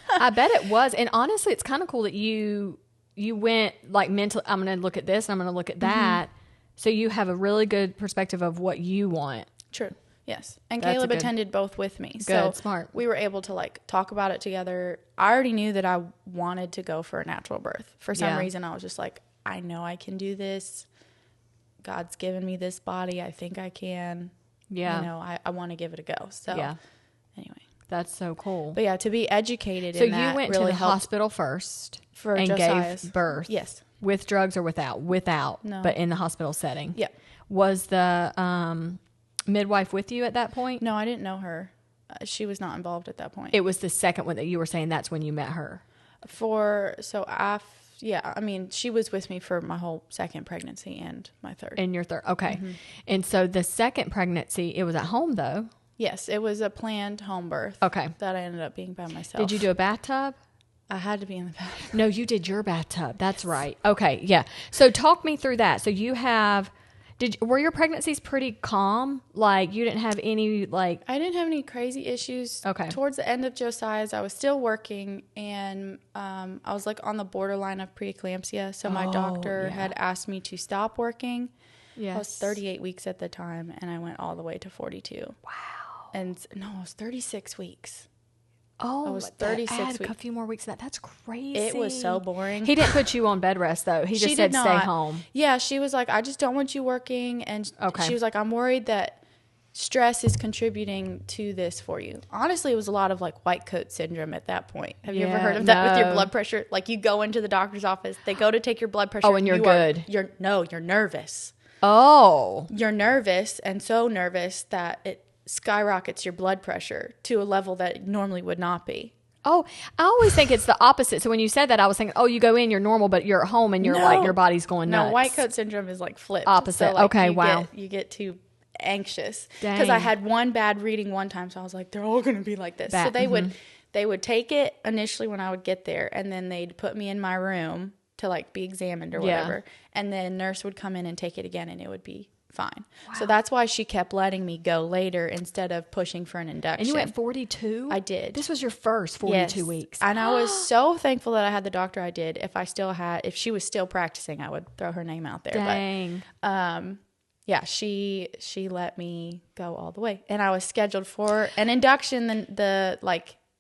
Speaker 1: I bet it was. And honestly, it's kind of cool that you went like mentally, I'm going to look at this and I'm going to look at that. So you have a really good perspective of what you want.
Speaker 2: True. Yes. And Caleb attended both with me.
Speaker 1: So smart.
Speaker 2: We were able to like talk about it together. I already knew that I wanted to go for a natural birth. For some reason, I was just like, I know I can do this. God's given me this body. I think I can. Yeah. You know, I want to give it a go. So anyway.
Speaker 1: That's so cool.
Speaker 2: But to be educated
Speaker 1: in
Speaker 2: that
Speaker 1: So you went
Speaker 2: really
Speaker 1: to the hospital first
Speaker 2: and
Speaker 1: Josiah's. Gave birth.
Speaker 2: Yes.
Speaker 1: With drugs or without? Without.
Speaker 2: No.
Speaker 1: But in the hospital setting.
Speaker 2: Yeah.
Speaker 1: Was the midwife with you at that point?
Speaker 2: No, I didn't know her. She was not involved at that point.
Speaker 1: It was the second one that you were saying that's when you met her.
Speaker 2: I mean, she was with me for my whole second pregnancy and my third.
Speaker 1: And your third. Okay. And so the second pregnancy, it was at home though.
Speaker 2: Yes, it was a planned home birth.
Speaker 1: Okay.
Speaker 2: That I ended up being by myself.
Speaker 1: Did you do a bathtub?
Speaker 2: I had to be in the bathtub.
Speaker 1: No, you did your bathtub. That's right. Okay. Yeah. So talk me through that. So you have... Were your pregnancies pretty calm? Like you didn't have any like...
Speaker 2: I didn't have any crazy issues.
Speaker 1: Okay.
Speaker 2: Towards the end of Josiah's, I was still working and I was like on the borderline of preeclampsia. So my doctor had asked me to stop working. Yes. I was 38 weeks at the time and I went all the way to 42.
Speaker 1: Wow.
Speaker 2: And no, I was 36 weeks.
Speaker 1: Oh,
Speaker 2: I was 36
Speaker 1: weeks. A few more weeks of that. That's crazy.
Speaker 2: It was so boring.
Speaker 1: He didn't put you on bed rest though. He just said stay home.
Speaker 2: Yeah, she was like, I just don't want you working. And she was like, I'm worried that stress is contributing to this for you. Honestly, it was a lot of like white coat syndrome at that point. Have you ever heard of that with your blood pressure? Like you go into the doctor's office, they go to take your blood pressure.
Speaker 1: Oh, and you're good.
Speaker 2: You're nervous.
Speaker 1: Oh.
Speaker 2: You're nervous and so nervous that it skyrockets your blood pressure to a level that normally would not be.
Speaker 1: Oh, I always think it's the opposite. So when you said that, I was thinking, oh, you go in, you're normal, but you're at home and you're like, your body's going nuts.
Speaker 2: No, white coat syndrome is like flipped.
Speaker 1: Opposite.
Speaker 2: So like
Speaker 1: okay, wow.
Speaker 2: You get too anxious. Because I had one bad reading one time, so I was like, they're all going to be like this. So they would take it initially when I would get there, and then they'd put me in my room to like be examined or whatever. And then nurse would come in and take it again, and it would be fine. Wow. So that's why she kept letting me go later instead of pushing for an induction.
Speaker 1: And you went 42?
Speaker 2: I did.
Speaker 1: This was your first 42 weeks.
Speaker 2: And I was so thankful that I had the doctor I did. If she was still practicing, I would throw her name out there.
Speaker 1: Dang.
Speaker 2: But she let me go all the way. And I was scheduled for an induction the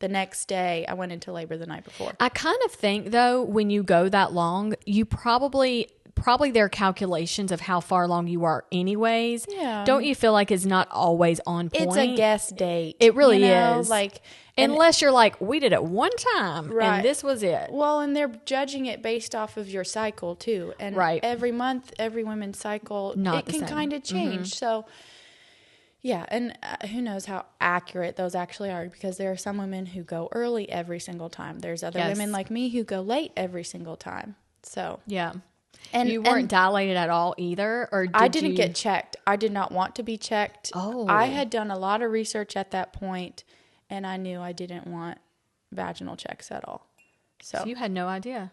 Speaker 2: next day. I went into labor the night before.
Speaker 1: I kind of think though, when you go that long, you probably there are calculations of how far along you are anyways. Yeah. Don't you feel like it's not always on point?
Speaker 2: It's a guess date.
Speaker 1: It really is.
Speaker 2: Like,
Speaker 1: unless you're like, we did it one time and this was it.
Speaker 2: Well, and they're judging it based off of your cycle too. And every month, every woman's cycle, it can kind of change. So yeah, and who knows how accurate those actually are, because there are some women who go early every single time. There's other women like me who go late every single time. So
Speaker 1: yeah.
Speaker 2: And
Speaker 1: you weren't dilated at all either, or
Speaker 2: I didn't get checked. I did not want to be checked.
Speaker 1: Oh.
Speaker 2: I had done a lot of research at that point, and I knew I didn't want vaginal checks at all. So
Speaker 1: you had no idea.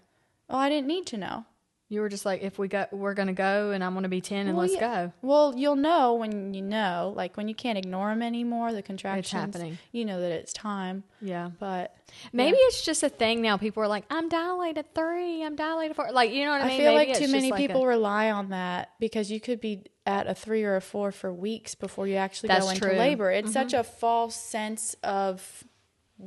Speaker 2: Oh, I didn't need to know.
Speaker 1: You were just like, if we're going to go and I'm going to be 10 and let's go.
Speaker 2: Well, you'll know when you know, like when you can't ignore them anymore, the contractions.
Speaker 1: It's happening.
Speaker 2: You know that it's time.
Speaker 1: Yeah.
Speaker 2: But
Speaker 1: maybe it's just a thing now. People are like, I'm dilated 3, I'm dilated 4. Like, you know what I mean?
Speaker 2: I feel
Speaker 1: maybe
Speaker 2: like too many people rely on that because you could be at a 3 or a 4 for weeks before you actually go into labor. It's such a false sense of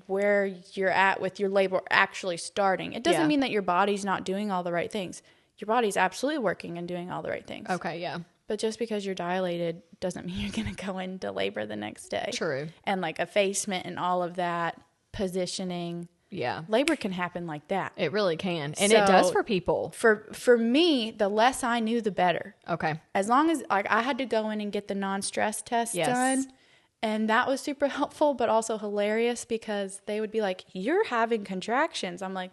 Speaker 2: where you're at with your labor actually starting. It doesn't mean that your body's not doing all the right things. Your body's absolutely working and doing all the right things.
Speaker 1: Okay, yeah.
Speaker 2: But just because you're dilated doesn't mean you're going to go into labor the next day.
Speaker 1: True.
Speaker 2: And like effacement and all of that, positioning.
Speaker 1: Yeah.
Speaker 2: Labor can happen like that.
Speaker 1: It really can. And it does for people.
Speaker 2: For me, the less I knew, the better.
Speaker 1: Okay.
Speaker 2: As long as like I had to go in and get the non-stress test done. And that was super helpful, but also hilarious because they would be like, you're having contractions. I'm like,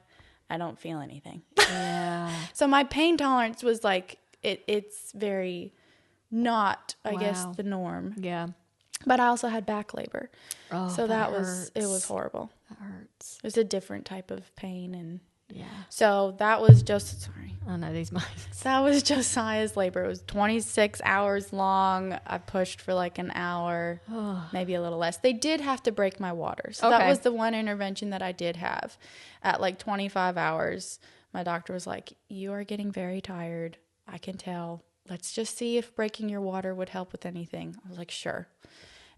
Speaker 2: I don't feel anything.
Speaker 1: Yeah.
Speaker 2: So my pain tolerance was like, it's very not, I guess, the norm.
Speaker 1: Yeah.
Speaker 2: But I also had back labor.
Speaker 1: Oh,
Speaker 2: so it was horrible.
Speaker 1: That hurts.
Speaker 2: It was a different type of pain. And
Speaker 1: yeah.
Speaker 2: So that was just,
Speaker 1: I know these mics.
Speaker 2: That was Josiah's labor. It was 26 hours long. I pushed for like an hour, maybe a little less. They did have to break my water. So that was the one intervention that I did have. At like 25 hours, my doctor was like, you are getting very tired. I can tell. Let's just see if breaking your water would help with anything. I was like, sure.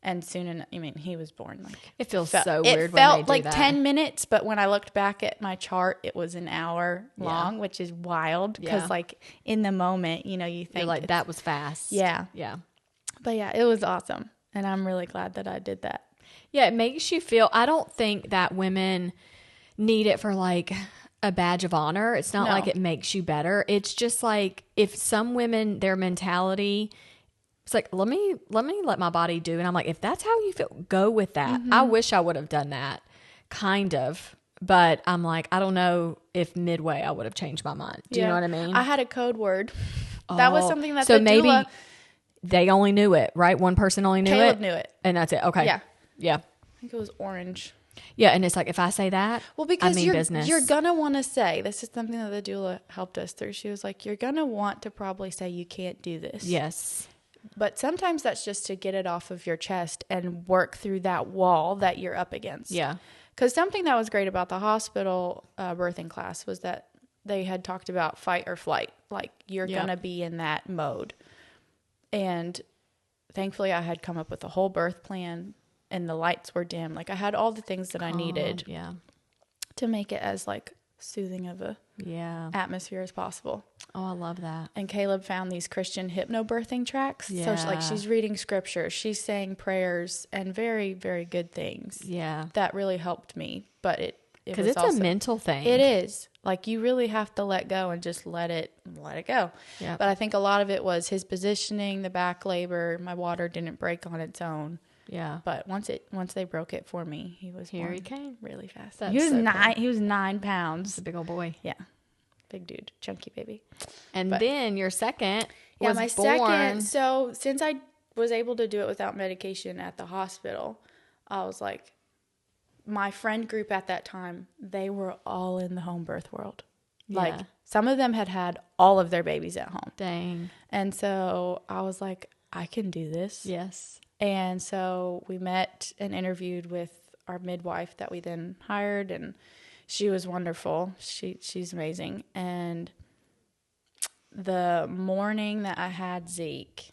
Speaker 2: And he was born like...
Speaker 1: It feels so weird when they do that. It
Speaker 2: felt like 10 minutes, but when I looked back at my chart, it was an hour long, which is wild. Because like in the moment, you think...
Speaker 1: You're like, that was fast.
Speaker 2: Yeah.
Speaker 1: Yeah.
Speaker 2: But yeah, it was awesome. And I'm really glad that I did that.
Speaker 1: Yeah, it makes you feel... I don't think that women need it for like a badge of honor. It's not like it makes you better. It's just like if some women, their mentality... It's like, let me let my body do. And I'm like, if that's how you feel, go with that. I wish I would have done that, kind of. But I'm like, I don't know if midway I would have changed my mind. Do you know what I mean?
Speaker 2: I had a code word. That was something that
Speaker 1: so maybe they only knew it, right? One person only knew
Speaker 2: Caleb knew it.
Speaker 1: And that's it. Okay.
Speaker 2: Yeah.
Speaker 1: Yeah.
Speaker 2: I think it was orange.
Speaker 1: Yeah. And it's like, if I say that,
Speaker 2: because
Speaker 1: I mean business.
Speaker 2: You're going to want to say, this is something that the doula helped us through. She was like, you're going to want to probably say you can't do this.
Speaker 1: Yes.
Speaker 2: But sometimes that's just to get it off of your chest and work through that wall that you're up against.
Speaker 1: Yeah.
Speaker 2: Because something that was great about the hospital birthing class was that they had talked about fight or flight. Like, you're going to be in that mode. And thankfully, I had come up with a whole birth plan and the lights were dim. Like, I had all the things that I needed to make it as, like, soothing of a atmosphere as possible.
Speaker 1: Oh, I love that.
Speaker 2: And Caleb found these Christian hypnobirthing tracks.
Speaker 1: Yeah.
Speaker 2: So she's reading scripture, she's saying prayers and very, very good things.
Speaker 1: Yeah.
Speaker 2: That really helped me. But
Speaker 1: because it's also a mental thing.
Speaker 2: It is. Like, you really have to let go and just let it go. Yeah. But I think a lot of it was his positioning, the back labor. My water didn't break on its own. Yeah. But once they broke it for me, he was
Speaker 1: He came
Speaker 2: really fast.
Speaker 1: That's
Speaker 2: he was
Speaker 1: so
Speaker 2: 9
Speaker 1: cool.
Speaker 2: He was 9 pounds.
Speaker 1: He's a big old boy.
Speaker 2: Yeah. Big dude, chunky baby.
Speaker 1: And then your second was
Speaker 2: my
Speaker 1: born.
Speaker 2: second. So since I was able to do it without medication at the hospital, I was like, my friend group at that time, they were all in the home birth world. Like, some of them had all of their babies at home.
Speaker 1: Dang.
Speaker 2: And so I was like, I can do this.
Speaker 1: Yes.
Speaker 2: And so we met and interviewed with our midwife that we then hired, and she was wonderful. She's amazing. And the morning that I had Zeke,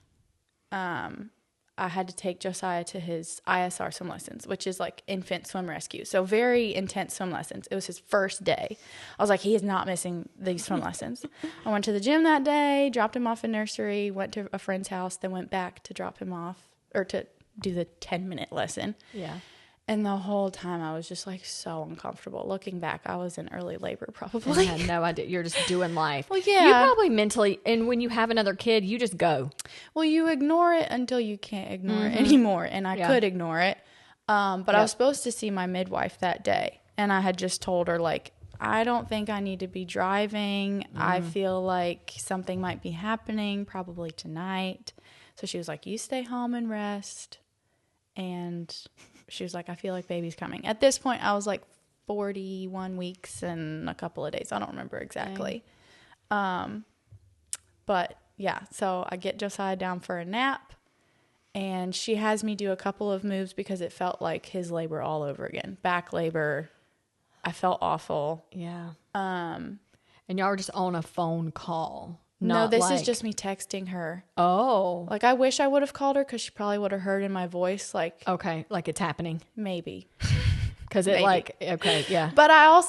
Speaker 2: I had to take Josiah to his ISR swim lessons, which is like infant swim rescue. So very intense swim lessons. It was his first day. I was like, he is not missing these swim lessons. I went to the gym that day, dropped him off in nursery, went to a friend's house, then went back to drop him off or to do the 10-minute lesson. Yeah. And the whole time I was just like so uncomfortable. Looking back, I was in early labor probably.
Speaker 1: I had no idea. You're just doing life.
Speaker 2: Well, yeah.
Speaker 1: You probably mentally, and when you have another kid, you just go.
Speaker 2: Well, you ignore it until you can't ignore it anymore. And I could ignore it. But I was supposed to see my midwife that day. And I had just told her, like, I don't think I need to be driving. I feel like something might be happening probably tonight. So she was like, you stay home and rest. And she was like, I feel like baby's coming. At this point, I was like 41 weeks and a couple of days. I don't remember exactly. But yeah, so I get Josiah down for a nap. And she has me do a couple of moves because it felt like his labor all over again. Back labor. I felt awful.
Speaker 1: Yeah. And y'all were just on a phone call.
Speaker 2: No, this is just me texting her.
Speaker 1: Oh.
Speaker 2: Like, I wish I would have called her because she probably would have heard in my voice, like...
Speaker 1: Okay, like it's happening.
Speaker 2: Maybe.
Speaker 1: Because it like, okay, yeah.
Speaker 2: But I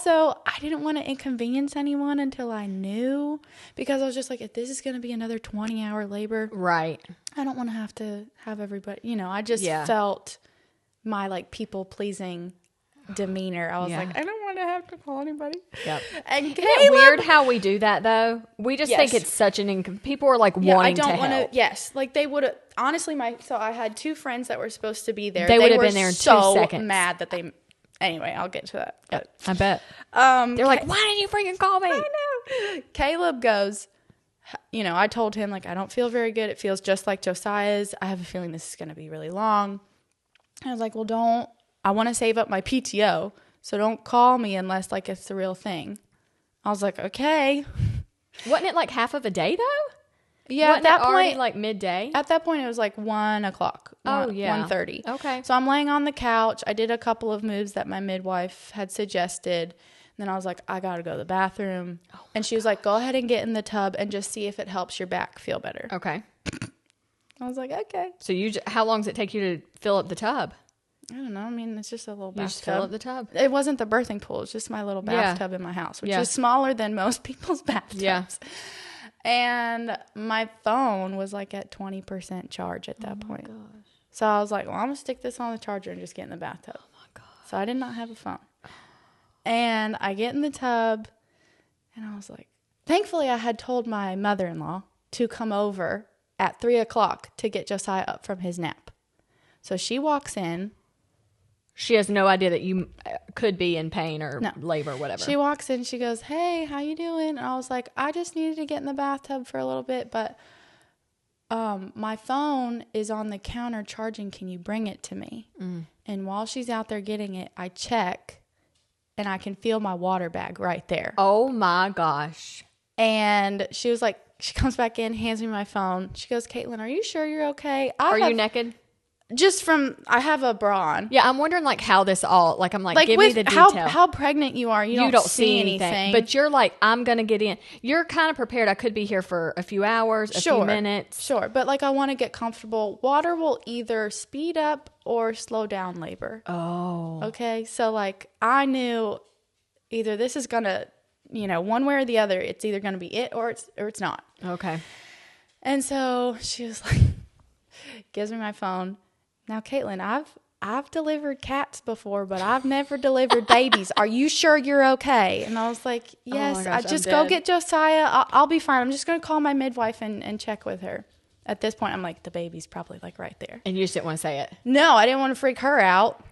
Speaker 2: didn't want to inconvenience anyone until I knew. Because I was just like, if this is going to be another 20-hour labor...
Speaker 1: Right.
Speaker 2: I don't want to have everybody... I just felt my, like, people-pleasing demeanor. I was like, I don't want to have to call anybody.
Speaker 1: Yep.
Speaker 2: And
Speaker 1: Isn't it weird how we do that, though? We just think it's such an people are like wanting to help.
Speaker 2: Yes, like they would have. Honestly, so I had two friends that were supposed to be there.
Speaker 1: They would have been there in 2 seconds.
Speaker 2: Mad that they. Anyway, I'll get to that.
Speaker 1: Yep, I bet. They're like, why didn't you freaking call me?
Speaker 2: I know. Caleb goes, I told him, like, I don't feel very good. It feels just like Josiah's. I have a feeling this is going to be really long. I was like, well, I want to save up my PTO, so don't call me unless, like, it's the real thing. I was like, okay.
Speaker 1: Wasn't it like half of a day, though?
Speaker 2: Yeah,
Speaker 1: Wasn't at that point, like midday?
Speaker 2: At that point, it was like 1 o'clock.
Speaker 1: Oh, yeah.
Speaker 2: 1:30.
Speaker 1: Okay.
Speaker 2: So I'm laying on the couch. I did a couple of moves that my midwife had suggested. And then I was like, I got to go to the bathroom. Oh, and she was like, go ahead and get in the tub and just see if it helps your back feel better.
Speaker 1: Okay.
Speaker 2: I was like, okay.
Speaker 1: So how long does it take you to fill up the tub?
Speaker 2: I don't know. I mean, it's just a little bathtub.
Speaker 1: You just fill up the tub?
Speaker 2: It wasn't the birthing pool. It's just my little bathtub in my house, which is smaller than most people's bathtubs.
Speaker 1: Yeah.
Speaker 2: And my phone was like at 20% charge at that point. Gosh. So I was like, well, I'm going to stick this on the charger and just get in the bathtub. Oh, my God. So I did not have a phone. And I get in the tub, and I was like, thankfully I had told my mother-in-law to come over at 3 o'clock to get Josiah up from his nap. So she walks in.
Speaker 1: She has no idea that you could be in pain or labor or whatever.
Speaker 2: She walks in. She goes, hey, how you doing? And I was like, I just needed to get in the bathtub for a little bit, but my phone is on the counter charging. Can you bring it to me? And while she's out there getting it, I check, and I can feel my water bag right there.
Speaker 1: Oh, my gosh.
Speaker 2: And she was like, she comes back in, hands me my phone. She goes, Caitlin, are you sure you're okay?
Speaker 1: Are you naked?
Speaker 2: Just I have a bra on.
Speaker 1: Yeah, I'm wondering like how this all, like I'm like give me the detail.
Speaker 2: How pregnant you are, you don't see anything.
Speaker 1: But you're like, I'm going to get in. You're kind of prepared. I could be here for a few hours, a few minutes.
Speaker 2: Sure, but like I want to get comfortable. Water will either speed up or slow down labor.
Speaker 1: Oh.
Speaker 2: Okay, so like I knew either this is going to, one way or the other, it's either going to be it or it's not.
Speaker 1: Okay.
Speaker 2: And so she was like, gives me my phone. Now, Caitlin, I've delivered cats before, but I've never delivered babies. Are you sure you're okay? And I was like, yes.
Speaker 1: Gosh,
Speaker 2: just go get Josiah. I'll be fine. I'm just going to call my midwife and check with her. At this point, I'm like, the baby's probably like right there.
Speaker 1: And you just didn't want to say it?
Speaker 2: No, I didn't want to freak her out.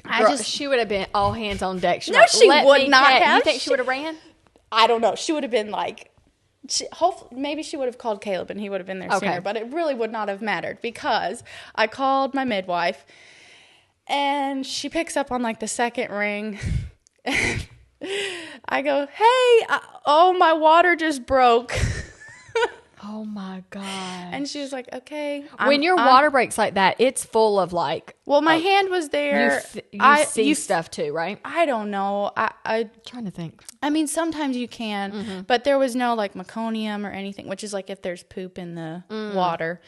Speaker 1: Girl, she would have been all hands on deck.
Speaker 2: No, she would not have.
Speaker 1: You think she would have ran?
Speaker 2: I don't know. She would have been like... hopefully, maybe she would have called Caleb and he would have been there sooner, but it really would not have mattered because I called my midwife and she picks up on like the second ring. I go, hey, my water just broke.
Speaker 1: Oh my God.
Speaker 2: And she was like, okay.
Speaker 1: When your water breaks like that, it's full of like...
Speaker 2: Well, my hand was there.
Speaker 1: You see stuff too, right?
Speaker 2: I don't know. I'm
Speaker 1: trying to think.
Speaker 2: I mean, sometimes you can, but there was no like meconium or anything, which is like if there's poop in the water,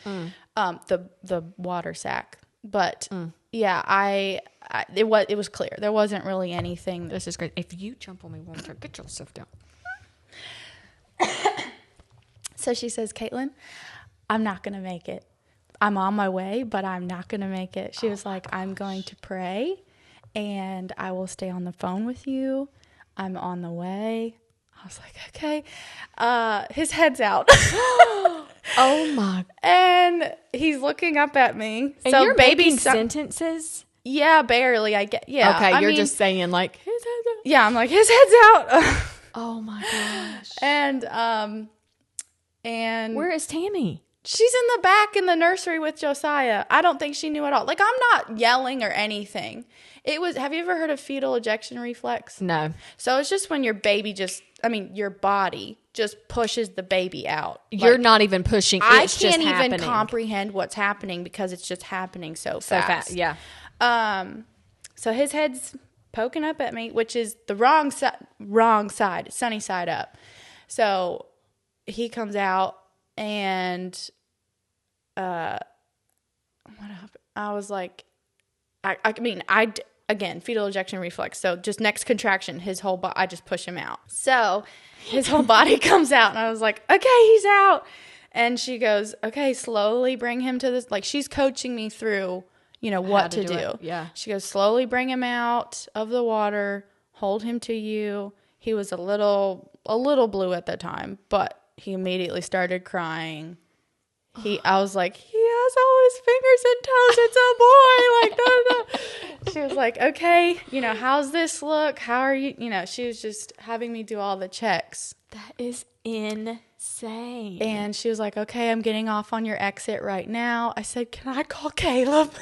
Speaker 2: the water sac. But yeah, it was clear. There wasn't really anything.
Speaker 1: This is great. If you jump on me one more time, get yourself down.
Speaker 2: So she says, Caitlin, I'm not going to make it. I'm on my way, but I'm not going to make it. She was like, I'm going to pray and I will stay on the phone with you. I'm on the way. I was like, okay. His head's out.
Speaker 1: Oh my.
Speaker 2: And he's looking up at me.
Speaker 1: And so you're making sentences?
Speaker 2: Yeah, barely. Yeah.
Speaker 1: Okay, you're just saying like, his head's out.
Speaker 2: Yeah, I'm like, his head's out.
Speaker 1: Oh my gosh.
Speaker 2: And
Speaker 1: where is Tammy?
Speaker 2: She's in the back in the nursery with Josiah. I don't think she knew at all. Like, I'm not yelling or anything. Have you ever heard of fetal ejection reflex?
Speaker 1: No.
Speaker 2: So it's just when your body just pushes the baby out.
Speaker 1: You're not even pushing. It's
Speaker 2: I can't
Speaker 1: just
Speaker 2: even
Speaker 1: happening.
Speaker 2: comprehend what's happening because it's just happening so fast.
Speaker 1: Yeah.
Speaker 2: So his head's poking up at me, which is the wrong side, sunny side up. So he comes out and what happened? I was like, again, fetal ejection reflex. So just next contraction, his whole body, I just push him out. So his whole body comes out and I was like, okay, he's out. And she goes, okay, slowly bring him to this. Like, she's coaching me through, what to do.
Speaker 1: Yeah.
Speaker 2: She goes, slowly bring him out of the water, hold him to you. He was a little blue at the time, but he immediately started crying. I was like, he has all his fingers and toes. It's a boy. Like, no. She was like, okay, how's this look? How are you? She was just having me do all the checks.
Speaker 1: That is insane.
Speaker 2: And she was like, okay, I'm getting off on your exit right now. I said, can I call Caleb?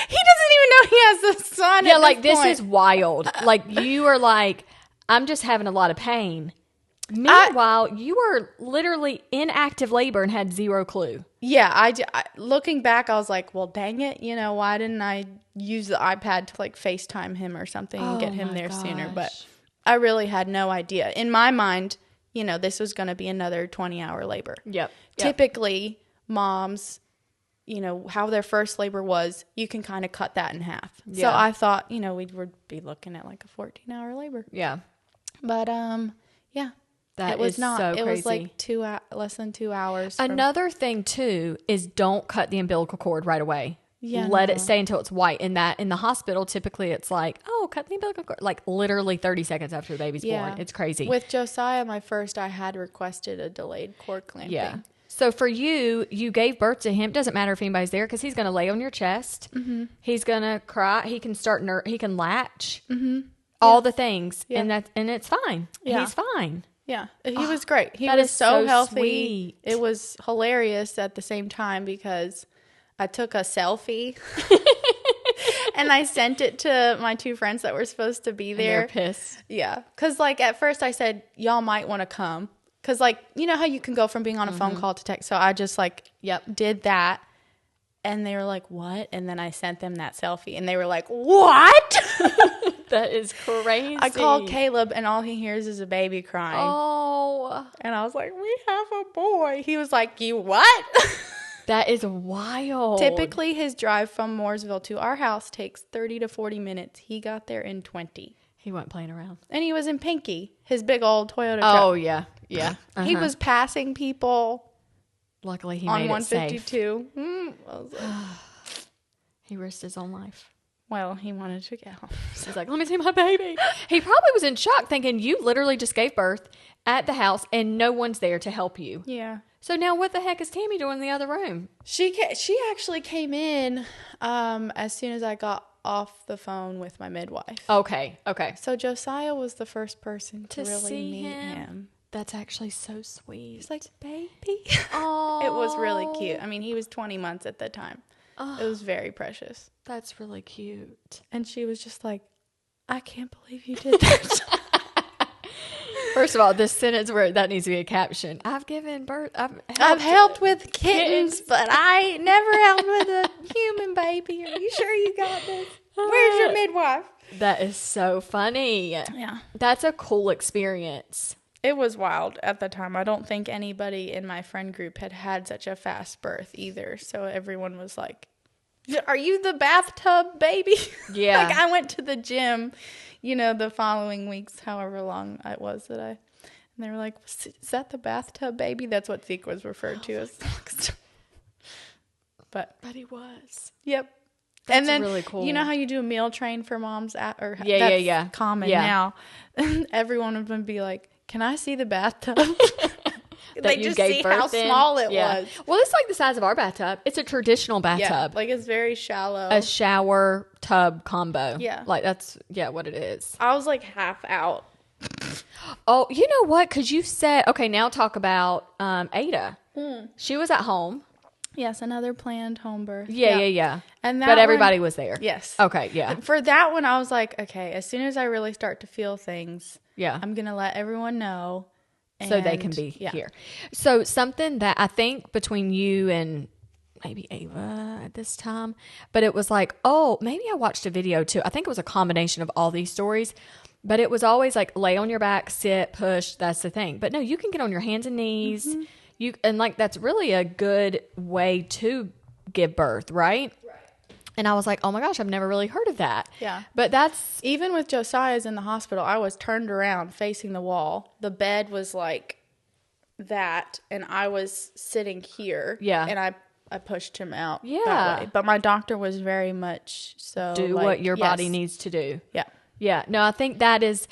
Speaker 2: He doesn't even know he has a son.
Speaker 1: Yeah, like, this is wild. Like, you are like, I'm just having a lot of pain. Meanwhile, you were literally in active labor and had zero clue.
Speaker 2: Yeah, I looking back, I was like, well, dang it. Why didn't I use the iPad to, like, FaceTime him or something and get him there sooner? But I really had no idea. In my mind, this was going to be another 20-hour labor.
Speaker 1: Yep.
Speaker 2: Typically, moms, how their first labor was, you can kind of cut that in half. Yeah. So I thought, we would be looking at like a 14-hour labor.
Speaker 1: Yeah.
Speaker 2: But, yeah.
Speaker 1: It was so crazy.
Speaker 2: It was like less than 2 hours.
Speaker 1: Another thing, too, is don't cut the umbilical cord right away.
Speaker 2: Yeah,
Speaker 1: Let it stay until it's white. In the hospital, typically it's like, oh, cut the umbilical cord. Like, literally 30 seconds after the baby's born. It's crazy.
Speaker 2: With Josiah, I had requested a delayed cord clamping.
Speaker 1: Yeah. So for you gave birth to him. Doesn't matter if anybody's there because he's going to lay on your chest. Mm-hmm. He's going to cry. He can he can latch. Mm-hmm. All the things. Yeah. And it's fine. Yeah. He's fine.
Speaker 2: Yeah, he was great. He was so healthy. Sweet. It was hilarious at the same time because I took a selfie and I sent it to my two friends that were supposed to be there.
Speaker 1: And they're pissed.
Speaker 2: Yeah, because like at first I said, y'all might want to come. Because like, how you can go from being on a phone call to text. So I just did that. And they were like, what? And then I sent them that selfie and they were like, what?
Speaker 1: That is crazy.
Speaker 2: I called Caleb and all he hears is a baby crying.
Speaker 1: Oh.
Speaker 2: And I was like, we have a boy. He was like, you what?
Speaker 1: That is wild.
Speaker 2: Typically his drive from Mooresville to our house takes 30 to 40 minutes. He got there in 20.
Speaker 1: He wasn't playing around.
Speaker 2: And he was in Pinky, his big old Toyota truck.
Speaker 1: Oh, yeah. Yeah. Uh-huh.
Speaker 2: He was passing people.
Speaker 1: Luckily, he
Speaker 2: on
Speaker 1: made
Speaker 2: 152.
Speaker 1: It safe. He risked his own life.
Speaker 2: Well, he wanted to get home.
Speaker 1: He's like, let me see my baby. He probably was in shock thinking you literally just gave birth at the house and no one's there to help you.
Speaker 2: Yeah.
Speaker 1: So now what the heck is Tammy doing in the other room?
Speaker 2: She actually came in as soon as I got off the phone with my midwife.
Speaker 1: Okay.
Speaker 2: So Josiah was the first person to really
Speaker 1: see
Speaker 2: meet him.
Speaker 1: That's actually so sweet.
Speaker 2: He's like, baby.
Speaker 1: Oh.
Speaker 2: It was really cute. I mean, he was 20 months at the time. Oh. It was very precious.
Speaker 1: That's really cute.
Speaker 2: And she was just like, I can't believe you did that.
Speaker 1: First of all, this sentence where that needs to be a caption. I've given birth.
Speaker 2: I've helped with kittens, but I never helped with a human baby. Are you sure you got this? Where's your midwife?
Speaker 1: That is so funny.
Speaker 2: Yeah.
Speaker 1: That's a cool experience.
Speaker 2: It was wild at the time. I don't think anybody in my friend group had such a fast birth either. So everyone was like, are you the bathtub baby?
Speaker 1: Yeah.
Speaker 2: Like I went to the gym, the following weeks, however long it was and they were like, is that the bathtub baby? That's what Zeke was referred to as. But
Speaker 1: he was.
Speaker 2: Yep.
Speaker 1: That's
Speaker 2: and then,
Speaker 1: really cool.
Speaker 2: You know how you do a meal train for moms?
Speaker 1: Yeah.
Speaker 2: Common now. Everyone would be like, can I see the bathtub? They just see how small it was.
Speaker 1: Well, it's like the size of our bathtub. It's a traditional bathtub.
Speaker 2: Like it's very shallow.
Speaker 1: A shower tub combo.
Speaker 2: Yeah.
Speaker 1: Like that's, what it is.
Speaker 2: I was like half out.
Speaker 1: Oh, you know what? Because you said, okay, now talk about Ada. She was at home.
Speaker 2: Yes, another planned home birth.
Speaker 1: Yeah.
Speaker 2: And
Speaker 1: but everybody was there.
Speaker 2: Yes.
Speaker 1: Okay, yeah.
Speaker 2: For that one, I was like, okay, as soon as I really start to feel things,
Speaker 1: yeah,
Speaker 2: I'm going to let everyone know.
Speaker 1: So they can be here. So something that I think between you and maybe Ava at this time, but it was like, oh, maybe I watched a video too. I think it was a combination of all these stories, but it was always like lay on your back, sit, push. That's the thing. But no, you can get on your hands and knees. And like, that's really a good way to give birth, right? And I was like, oh my gosh, I've never really heard of that.
Speaker 2: Yeah.
Speaker 1: But that's...
Speaker 2: Even with Josiah's in the hospital, I was turned around facing the wall. The bed was like that, and I was sitting here.
Speaker 1: Yeah.
Speaker 2: And I pushed him out
Speaker 1: Yeah.
Speaker 2: that way. But my doctor was very much so...
Speaker 1: Do like, what your body needs to do.
Speaker 2: Yeah.
Speaker 1: Yeah. No, I think that is...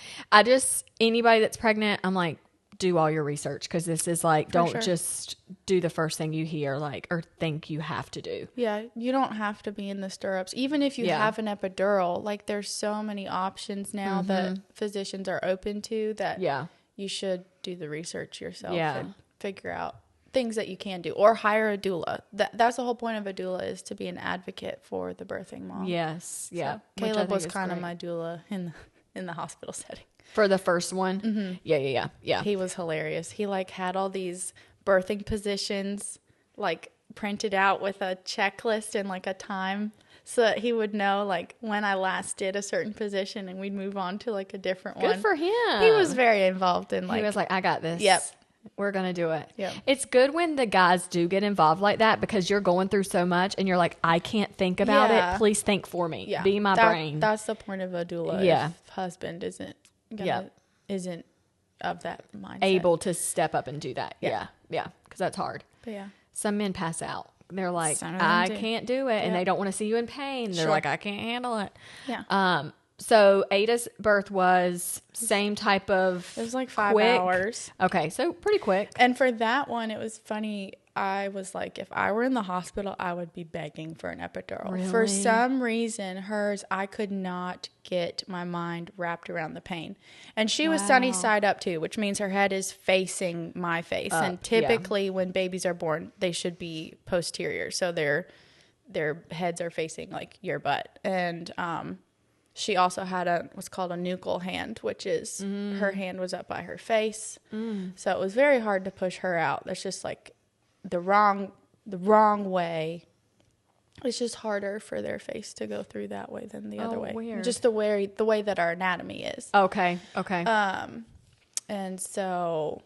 Speaker 1: Anybody that's pregnant, I'm like, do all your research, because this is like, don't just do the first thing you hear, like, or think you have to do.
Speaker 2: Yeah, you don't have to be in the stirrups. Even if you have an epidural, like there's so many options now that physicians are open to that you should do the research yourself and figure out things that you can do, or hire a doula. That's the whole point of a doula, is to be an advocate for the birthing mom.
Speaker 1: Yes. Yeah.
Speaker 2: So Caleb was kind of my doula in the hospital setting.
Speaker 1: For the first one? Yeah.
Speaker 2: He was hilarious. He like had all these birthing positions like printed out with a checklist and like a time, so that he would know like when I last did a certain position, and we'd move on to like a different one.
Speaker 1: Good for him.
Speaker 2: He was very involved in like...
Speaker 1: He was like, I got this.
Speaker 2: Yep.
Speaker 1: We're going to do it.
Speaker 2: Yeah.
Speaker 1: It's good when the guys do get involved like that, because you're going through so much and you're like, I can't think about it. Please think for me.
Speaker 2: Yeah.
Speaker 1: Be my brain.
Speaker 2: That's the point of a doula.
Speaker 1: Yeah.
Speaker 2: If husband isn't of that mindset.
Speaker 1: Able to step up and do that. Yeah. Because that's hard.
Speaker 2: But yeah.
Speaker 1: Some men pass out. They're like,
Speaker 2: Some of them
Speaker 1: I
Speaker 2: do.
Speaker 1: can't do it. And they don't want to see you in pain. They're like, I can't handle it.
Speaker 2: Yeah.
Speaker 1: So Ada's birth was same type of...
Speaker 2: It was like 5
Speaker 1: quick.
Speaker 2: hours.
Speaker 1: Okay, so pretty quick.
Speaker 2: And for that one, it was funny. I was like, if I were in the hospital, I would be begging for an epidural.
Speaker 1: Really?
Speaker 2: For some reason, hers, I could not get my mind wrapped around the pain. And she was sunny side up too, which means her head is facing my face. And typically when babies are born, they should be posterior. So their heads are facing like your butt. And she also had what's called a nuchal hand, which is her hand was up by her face. So it was very hard to push her out. That's just like the wrong way. It's just harder for their face to go through that way than the other way.
Speaker 1: Weird.
Speaker 2: Just the way that our anatomy is.
Speaker 1: Okay.
Speaker 2: And so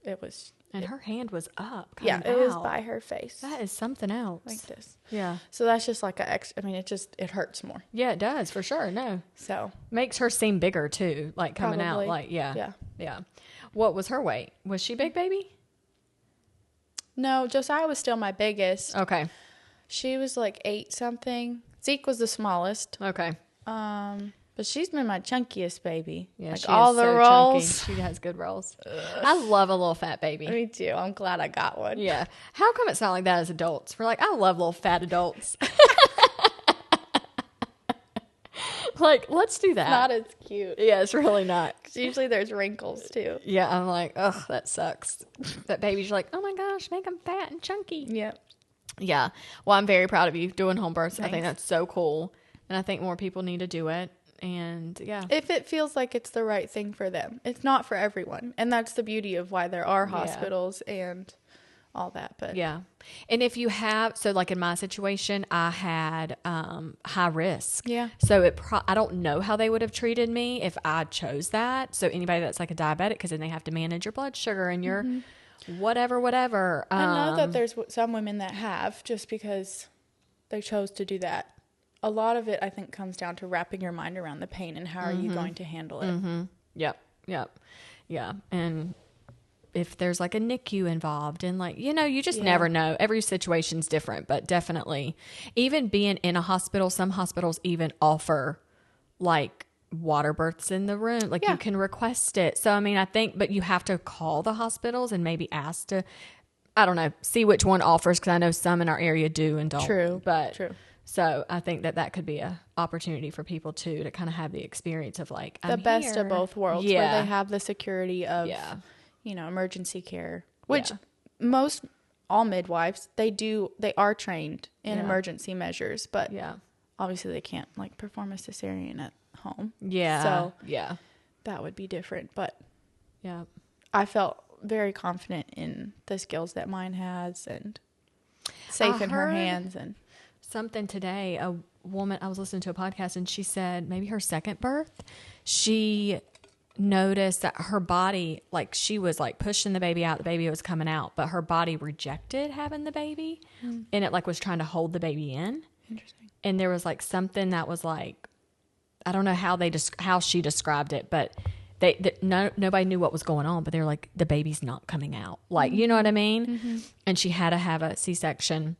Speaker 2: it was.
Speaker 1: And her hand was up.
Speaker 2: It was by her face.
Speaker 1: That is something else.
Speaker 2: Like this.
Speaker 1: Yeah.
Speaker 2: So that's just like it hurts more.
Speaker 1: Yeah, it does for sure. No.
Speaker 2: So
Speaker 1: makes her seem bigger too, like coming
Speaker 2: Probably.
Speaker 1: out. Like yeah. What was her weight? Was she big, baby?
Speaker 2: No, Josiah was still my biggest.
Speaker 1: Okay.
Speaker 2: She was like 8 something. Zeke was the smallest.
Speaker 1: Okay.
Speaker 2: But she's been my chunkiest baby.
Speaker 1: Yeah,
Speaker 2: like
Speaker 1: she
Speaker 2: all
Speaker 1: is
Speaker 2: the
Speaker 1: so
Speaker 2: rolls.
Speaker 1: chunky. She has good rolls. I love a little fat baby.
Speaker 2: Me too. I'm glad I got one.
Speaker 1: Yeah. How come it's not like that as adults? We're like, I love little fat adults. Like, let's do that.
Speaker 2: Not as cute.
Speaker 1: Yeah, it's really not.
Speaker 2: Usually there's wrinkles too.
Speaker 1: Yeah, I'm like, ugh, that sucks. That baby's like, oh my gosh, make them fat and chunky.
Speaker 2: Yep.
Speaker 1: Yeah. Well, I'm very proud of you doing home births.
Speaker 2: Thanks.
Speaker 1: I think that's so cool. And I think more people need to do it. And yeah.
Speaker 2: If it feels like it's the right thing for them. It's not for everyone. And that's the beauty of why there are hospitals and all that. But
Speaker 1: yeah. And if you have, so like in my situation, I had high risk.
Speaker 2: Yeah.
Speaker 1: So I don't know how they would have treated me if I chose that. So anybody that's like a diabetic, because then they have to manage your blood sugar and your whatever.
Speaker 2: I know that there's some women that have, just because they chose to do that. A lot of it, I think, comes down to wrapping your mind around the pain and how are you going to handle it.
Speaker 1: Yep. Yeah. And if there's like a NICU involved and like, you just never know. Every situation's different, but definitely even being in a hospital, some hospitals even offer like water births in the room. Like, you can request it. So, I mean, I think, but you have to call the hospitals and maybe ask to, I don't know, see which one offers, because I know some in our area do and don't.
Speaker 2: True.
Speaker 1: So I think that could be a opportunity for people too, to kind of have the experience of like,
Speaker 2: the best of both worlds, where they have the security of, emergency care, which all midwives, they are trained in emergency measures, but obviously they can't like perform a cesarean at home. So that would be different, but I felt very confident in the skills that mine has, and safe in her hands. And
Speaker 1: something today, a woman, I was listening to a podcast, and she said maybe her second birth, she noticed that her body, like, she was like pushing the baby out, the baby was coming out, but her body rejected having the baby, and it like was trying to hold the baby in.
Speaker 2: Interesting.
Speaker 1: And there was like something that was like, I don't know how she described it, but nobody knew what was going on, but they were like, the baby's not coming out, like, you know what I mean? And she had to have a C-section.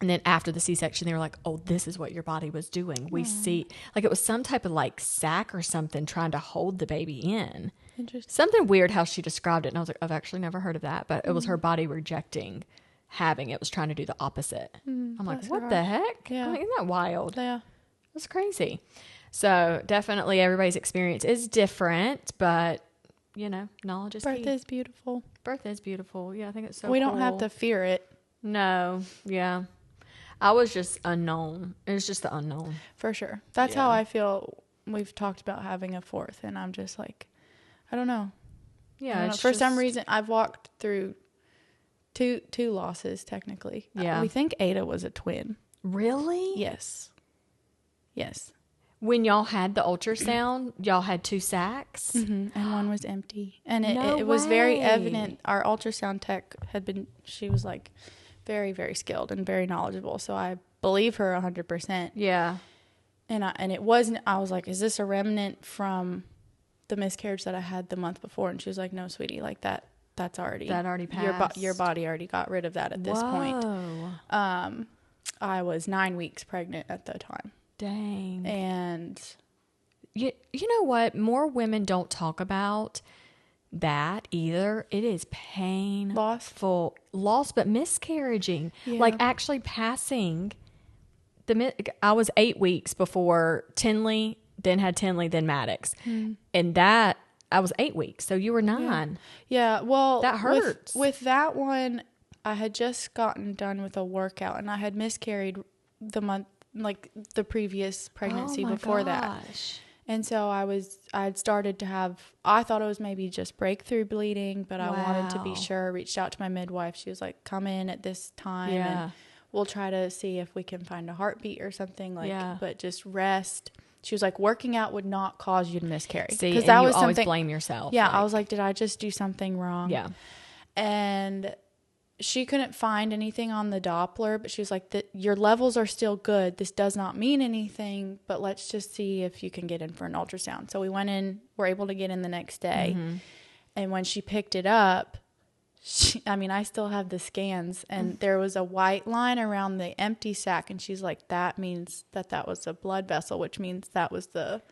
Speaker 1: And then after the C-section, they were like, oh, this is what your body was doing. We see, like, it was some type of like sac or something trying to hold the baby in.
Speaker 2: Interesting.
Speaker 1: Something weird how she described it. And I was like, I've actually never heard of that. But it was her body rejecting having it. Was trying to do the opposite. I'm like, what the heck?
Speaker 2: Yeah.
Speaker 1: Like, isn't that wild?
Speaker 2: Yeah.
Speaker 1: That's crazy. So definitely everybody's experience is different. But, knowledge is key.
Speaker 2: Birth is beautiful.
Speaker 1: Birth is beautiful. Yeah, I think it's so
Speaker 2: We
Speaker 1: cool.
Speaker 2: don't have to fear it.
Speaker 1: No. Yeah. I was just unknown. It was just the unknown.
Speaker 2: For sure. That's how I feel. We've talked about having a fourth, and I'm just like, I don't know.
Speaker 1: Yeah.
Speaker 2: For some reason, I've walked through two losses, technically.
Speaker 1: Yeah.
Speaker 2: We think Ada was a twin.
Speaker 1: Really?
Speaker 2: Yes.
Speaker 1: When y'all had the ultrasound, y'all had 2 sacs?
Speaker 2: And one was empty. And it was very evident. Our ultrasound tech she was like very, very skilled and very knowledgeable. So I believe her 100%.
Speaker 1: Yeah.
Speaker 2: And it wasn't, I was like, is this a remnant from the miscarriage that I had the month before? And she was like, no, sweetie, like that's already.
Speaker 1: That already passed.
Speaker 2: Your body already got rid of that at this point. I was 9 weeks pregnant at the time.
Speaker 1: Dang.
Speaker 2: And
Speaker 1: you know what? More women don't talk about that either. It is painful. Loss, but miscarriaging. Yeah. Like actually passing. I was 8 weeks before Tinley, then had Tinley, then Maddox. And that, I was 8 weeks. So you were 9.
Speaker 2: Yeah. Well,
Speaker 1: that hurts.
Speaker 2: With that one, I had just gotten done with a workout, and I had miscarried the month, like the previous pregnancy before that. And so I'd started to have, I thought it was maybe just breakthrough bleeding, but I wanted to be sure. Reached out to my midwife. She was like, come in at this time and we'll try to see if we can find a heartbeat or something, but just rest. She was like, working out would not cause you to miscarry.
Speaker 1: Because that was always blame yourself.
Speaker 2: Yeah. Like, I was like, did I just do something wrong?
Speaker 1: Yeah.
Speaker 2: And she couldn't find anything on the Doppler, but she was like, your levels are still good. This does not mean anything, but let's just see if you can get in for an ultrasound. So we went in, were able to get in the next day. And when she picked it up, I still have the scans, and there was a white line around the empty sac. And she's like, that means that was a blood vessel, which means that was the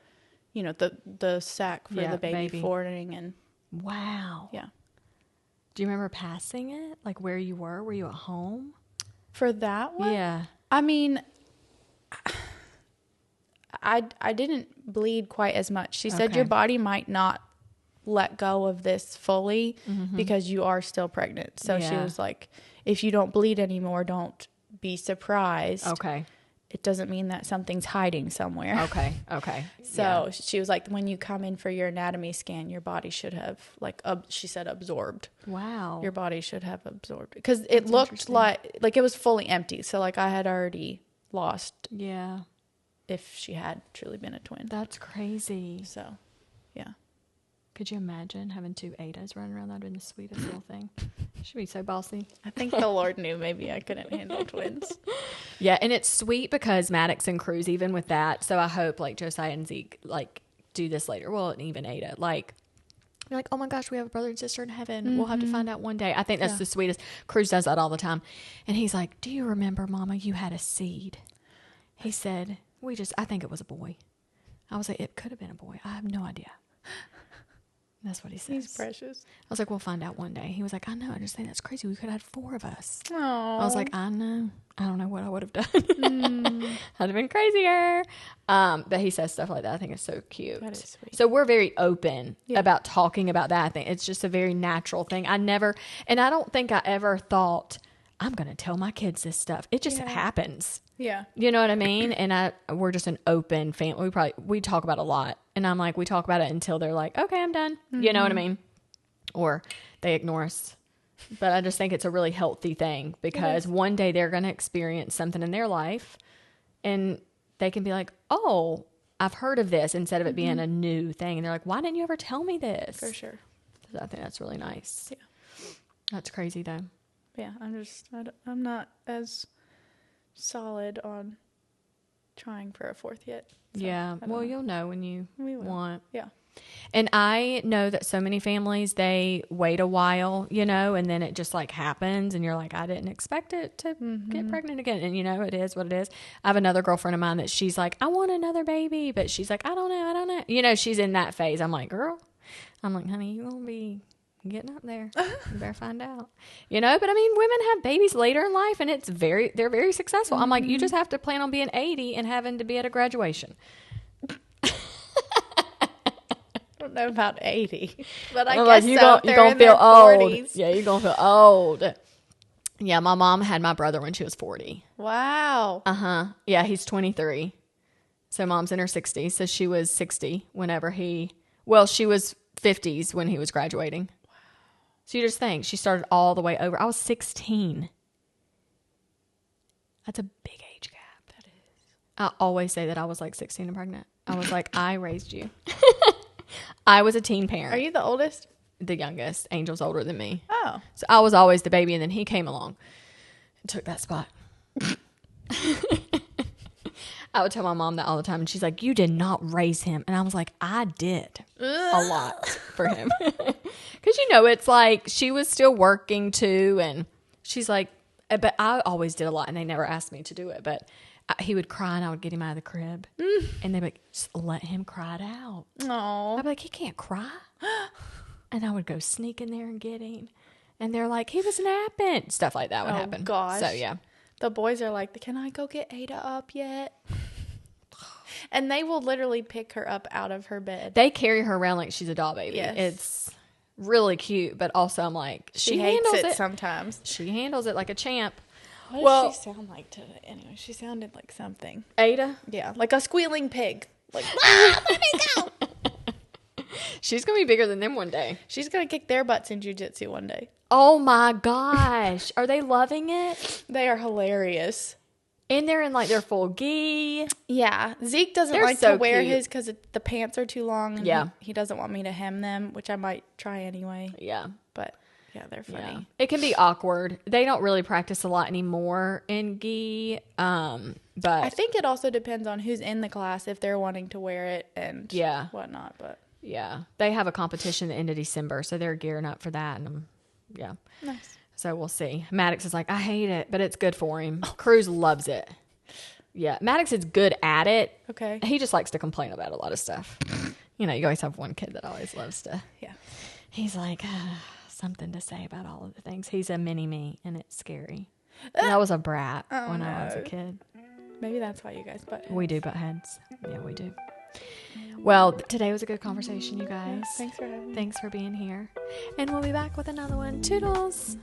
Speaker 2: sac for the baby forwarding. And
Speaker 1: wow.
Speaker 2: Yeah.
Speaker 1: Do you remember passing it? Like where you were? Were you at home?
Speaker 2: For that one?
Speaker 1: Yeah.
Speaker 2: I didn't bleed quite as much. She said your body might not let go of this fully because you are still pregnant. So she was like, if you don't bleed anymore, don't be surprised.
Speaker 1: Okay.
Speaker 2: It doesn't mean that something's hiding somewhere.
Speaker 1: Okay.
Speaker 2: So she was like, when you come in for your anatomy scan, your body should have, she said, absorbed.
Speaker 1: Wow.
Speaker 2: Your body should have absorbed. Because it looked like it was fully empty. So, I had already lost.
Speaker 1: Yeah.
Speaker 2: If she had truly been a twin.
Speaker 1: That's crazy.
Speaker 2: So, yeah.
Speaker 1: Could you imagine having 2 Adas running around? That would be the sweetest little thing. Should be so bossy.
Speaker 2: I think the Lord knew maybe I couldn't handle twins.
Speaker 1: Yeah, and it's sweet because Maddox and Cruz, even with that, so I hope Josiah and Zeke do this later. Well, and even Ada, you're like, oh my gosh, we have a brother and sister in heaven. We'll have to find out one day. I think that's the sweetest. Cruz does that all the time. And he's like, do you remember, Mama, you had a seed? He said, I think it was a boy. I was like, it could have been a boy. I have no idea. That's what he says.
Speaker 2: He's precious.
Speaker 1: I was like, we'll find out one day. He was like, I know. I just think that's crazy. We could have had 4 of us.
Speaker 2: Oh.
Speaker 1: I was like, I know. I don't know what I would have done. I'd have been crazier. But he says stuff like that. I think it's so cute.
Speaker 2: That is sweet.
Speaker 1: So we're very open about talking about that. I think it's just a very natural thing. I don't think I ever thought, I'm going to tell my kids this stuff. It just happens.
Speaker 2: Yeah.
Speaker 1: You know what I mean? And we're just an open family. We talk about a lot. And I'm like, we talk about it until they're like, okay, I'm done. Mm-hmm. You know what I mean? Or they ignore us. But I just think it's a really healthy thing because one day they're going to experience something in their life and they can be like, oh, I've heard of this instead of it being a new thing. And they're like, why didn't you ever tell me this?
Speaker 2: For sure.
Speaker 1: So I think that's really nice.
Speaker 2: Yeah.
Speaker 1: That's crazy though.
Speaker 2: Yeah. I'm not as solid on trying for a 4th yet. So
Speaker 1: yeah. Well, you'll know when you want.
Speaker 2: Yeah.
Speaker 1: And I know that so many families, they wait a while, and then it just like happens and you're like, I didn't expect it to get pregnant again. And it is what it is. I have another girlfriend of mine that she's like, I want another baby, but she's like, I don't know. She's in that phase. I'm like, girl, honey, you won't be getting up there. You better find out, but I mean, women have babies later in life and they're very successful. I'm like, you just have to plan on being 80 and having to be at a graduation.
Speaker 2: I don't know about 80, but I
Speaker 1: guess
Speaker 2: you're
Speaker 1: gonna feel old. Yeah, you're gonna feel old. Yeah, my mom had my brother when she was 40.
Speaker 2: Wow.
Speaker 1: Yeah, he's 23. So mom's in her 60s. So she was 60 whenever she was 50s when he was graduating. Wow. So you just think she started all the way over. I was 16. That's a big age gap. That is. I always say that I was like 16 and pregnant. I was like, I raised you. I was a teen parent.
Speaker 2: Are you the oldest?
Speaker 1: The youngest. Angel's older than me.
Speaker 2: Oh.
Speaker 1: So I was always the baby, and then he came along and took that spot. I would tell my mom that all the time, and she's like, you did not raise him. And I was like, I did a lot for him. Because, it's like she was still working too, and she's like, but I always did a lot, and they never asked me to do it, but he would cry and I would get him out of the crib and they'd be like, just let him cry it out.
Speaker 2: Aww.
Speaker 1: I'd be like, he can't cry. And I would go sneak in there and get him. And they're like, he was napping. Stuff like that would happen.
Speaker 2: Gosh.
Speaker 1: So yeah.
Speaker 2: The boys are like, can I go get Ada up yet? And they will literally pick her up out of her bed.
Speaker 1: They carry her around like she's a doll baby.
Speaker 2: Yes.
Speaker 1: It's really cute, but also I'm like,
Speaker 2: she hates it sometimes.
Speaker 1: She handles it like a champ.
Speaker 2: What does she sound like today? Anyway, she sounded like something.
Speaker 1: Ada?
Speaker 2: Yeah, like a squealing pig. Like, let me go.
Speaker 1: She's going to be bigger than them one day.
Speaker 2: She's going to kick their butts in jiu-jitsu one day.
Speaker 1: Oh my gosh. Are they loving it?
Speaker 2: They are hilarious.
Speaker 1: And they're in like their full gi.
Speaker 2: Yeah. Zeke doesn't like to wear his because the pants are too long. And he doesn't want me to hem them, which I might try anyway.
Speaker 1: Yeah.
Speaker 2: But yeah, they're funny.
Speaker 1: Yeah. It can be awkward. They don't really practice a lot anymore in gi. But
Speaker 2: I think it also depends on who's in the class, if they're wanting to wear it and whatnot. But
Speaker 1: yeah, they have a competition at the end of December, so they're gearing up for that. And
Speaker 2: nice.
Speaker 1: So we'll see. Maddox is like, I hate it, but it's good for him. Cruz loves it. Yeah, Maddox is good at it.
Speaker 2: Okay.
Speaker 1: He just likes to complain about a lot of stuff. You always have one kid that always loves to.
Speaker 2: Yeah.
Speaker 1: He's like, something to say about all of the things. He's a mini-me, and it's scary. I was a brat when I was a kid.
Speaker 2: Maybe that's why you guys butt heads.
Speaker 1: We do butt heads. Yeah, we do. Well, today was a good conversation, you guys.
Speaker 2: Yeah, thanks for having me.
Speaker 1: Thanks for being here. And we'll be back with another one. Toodles.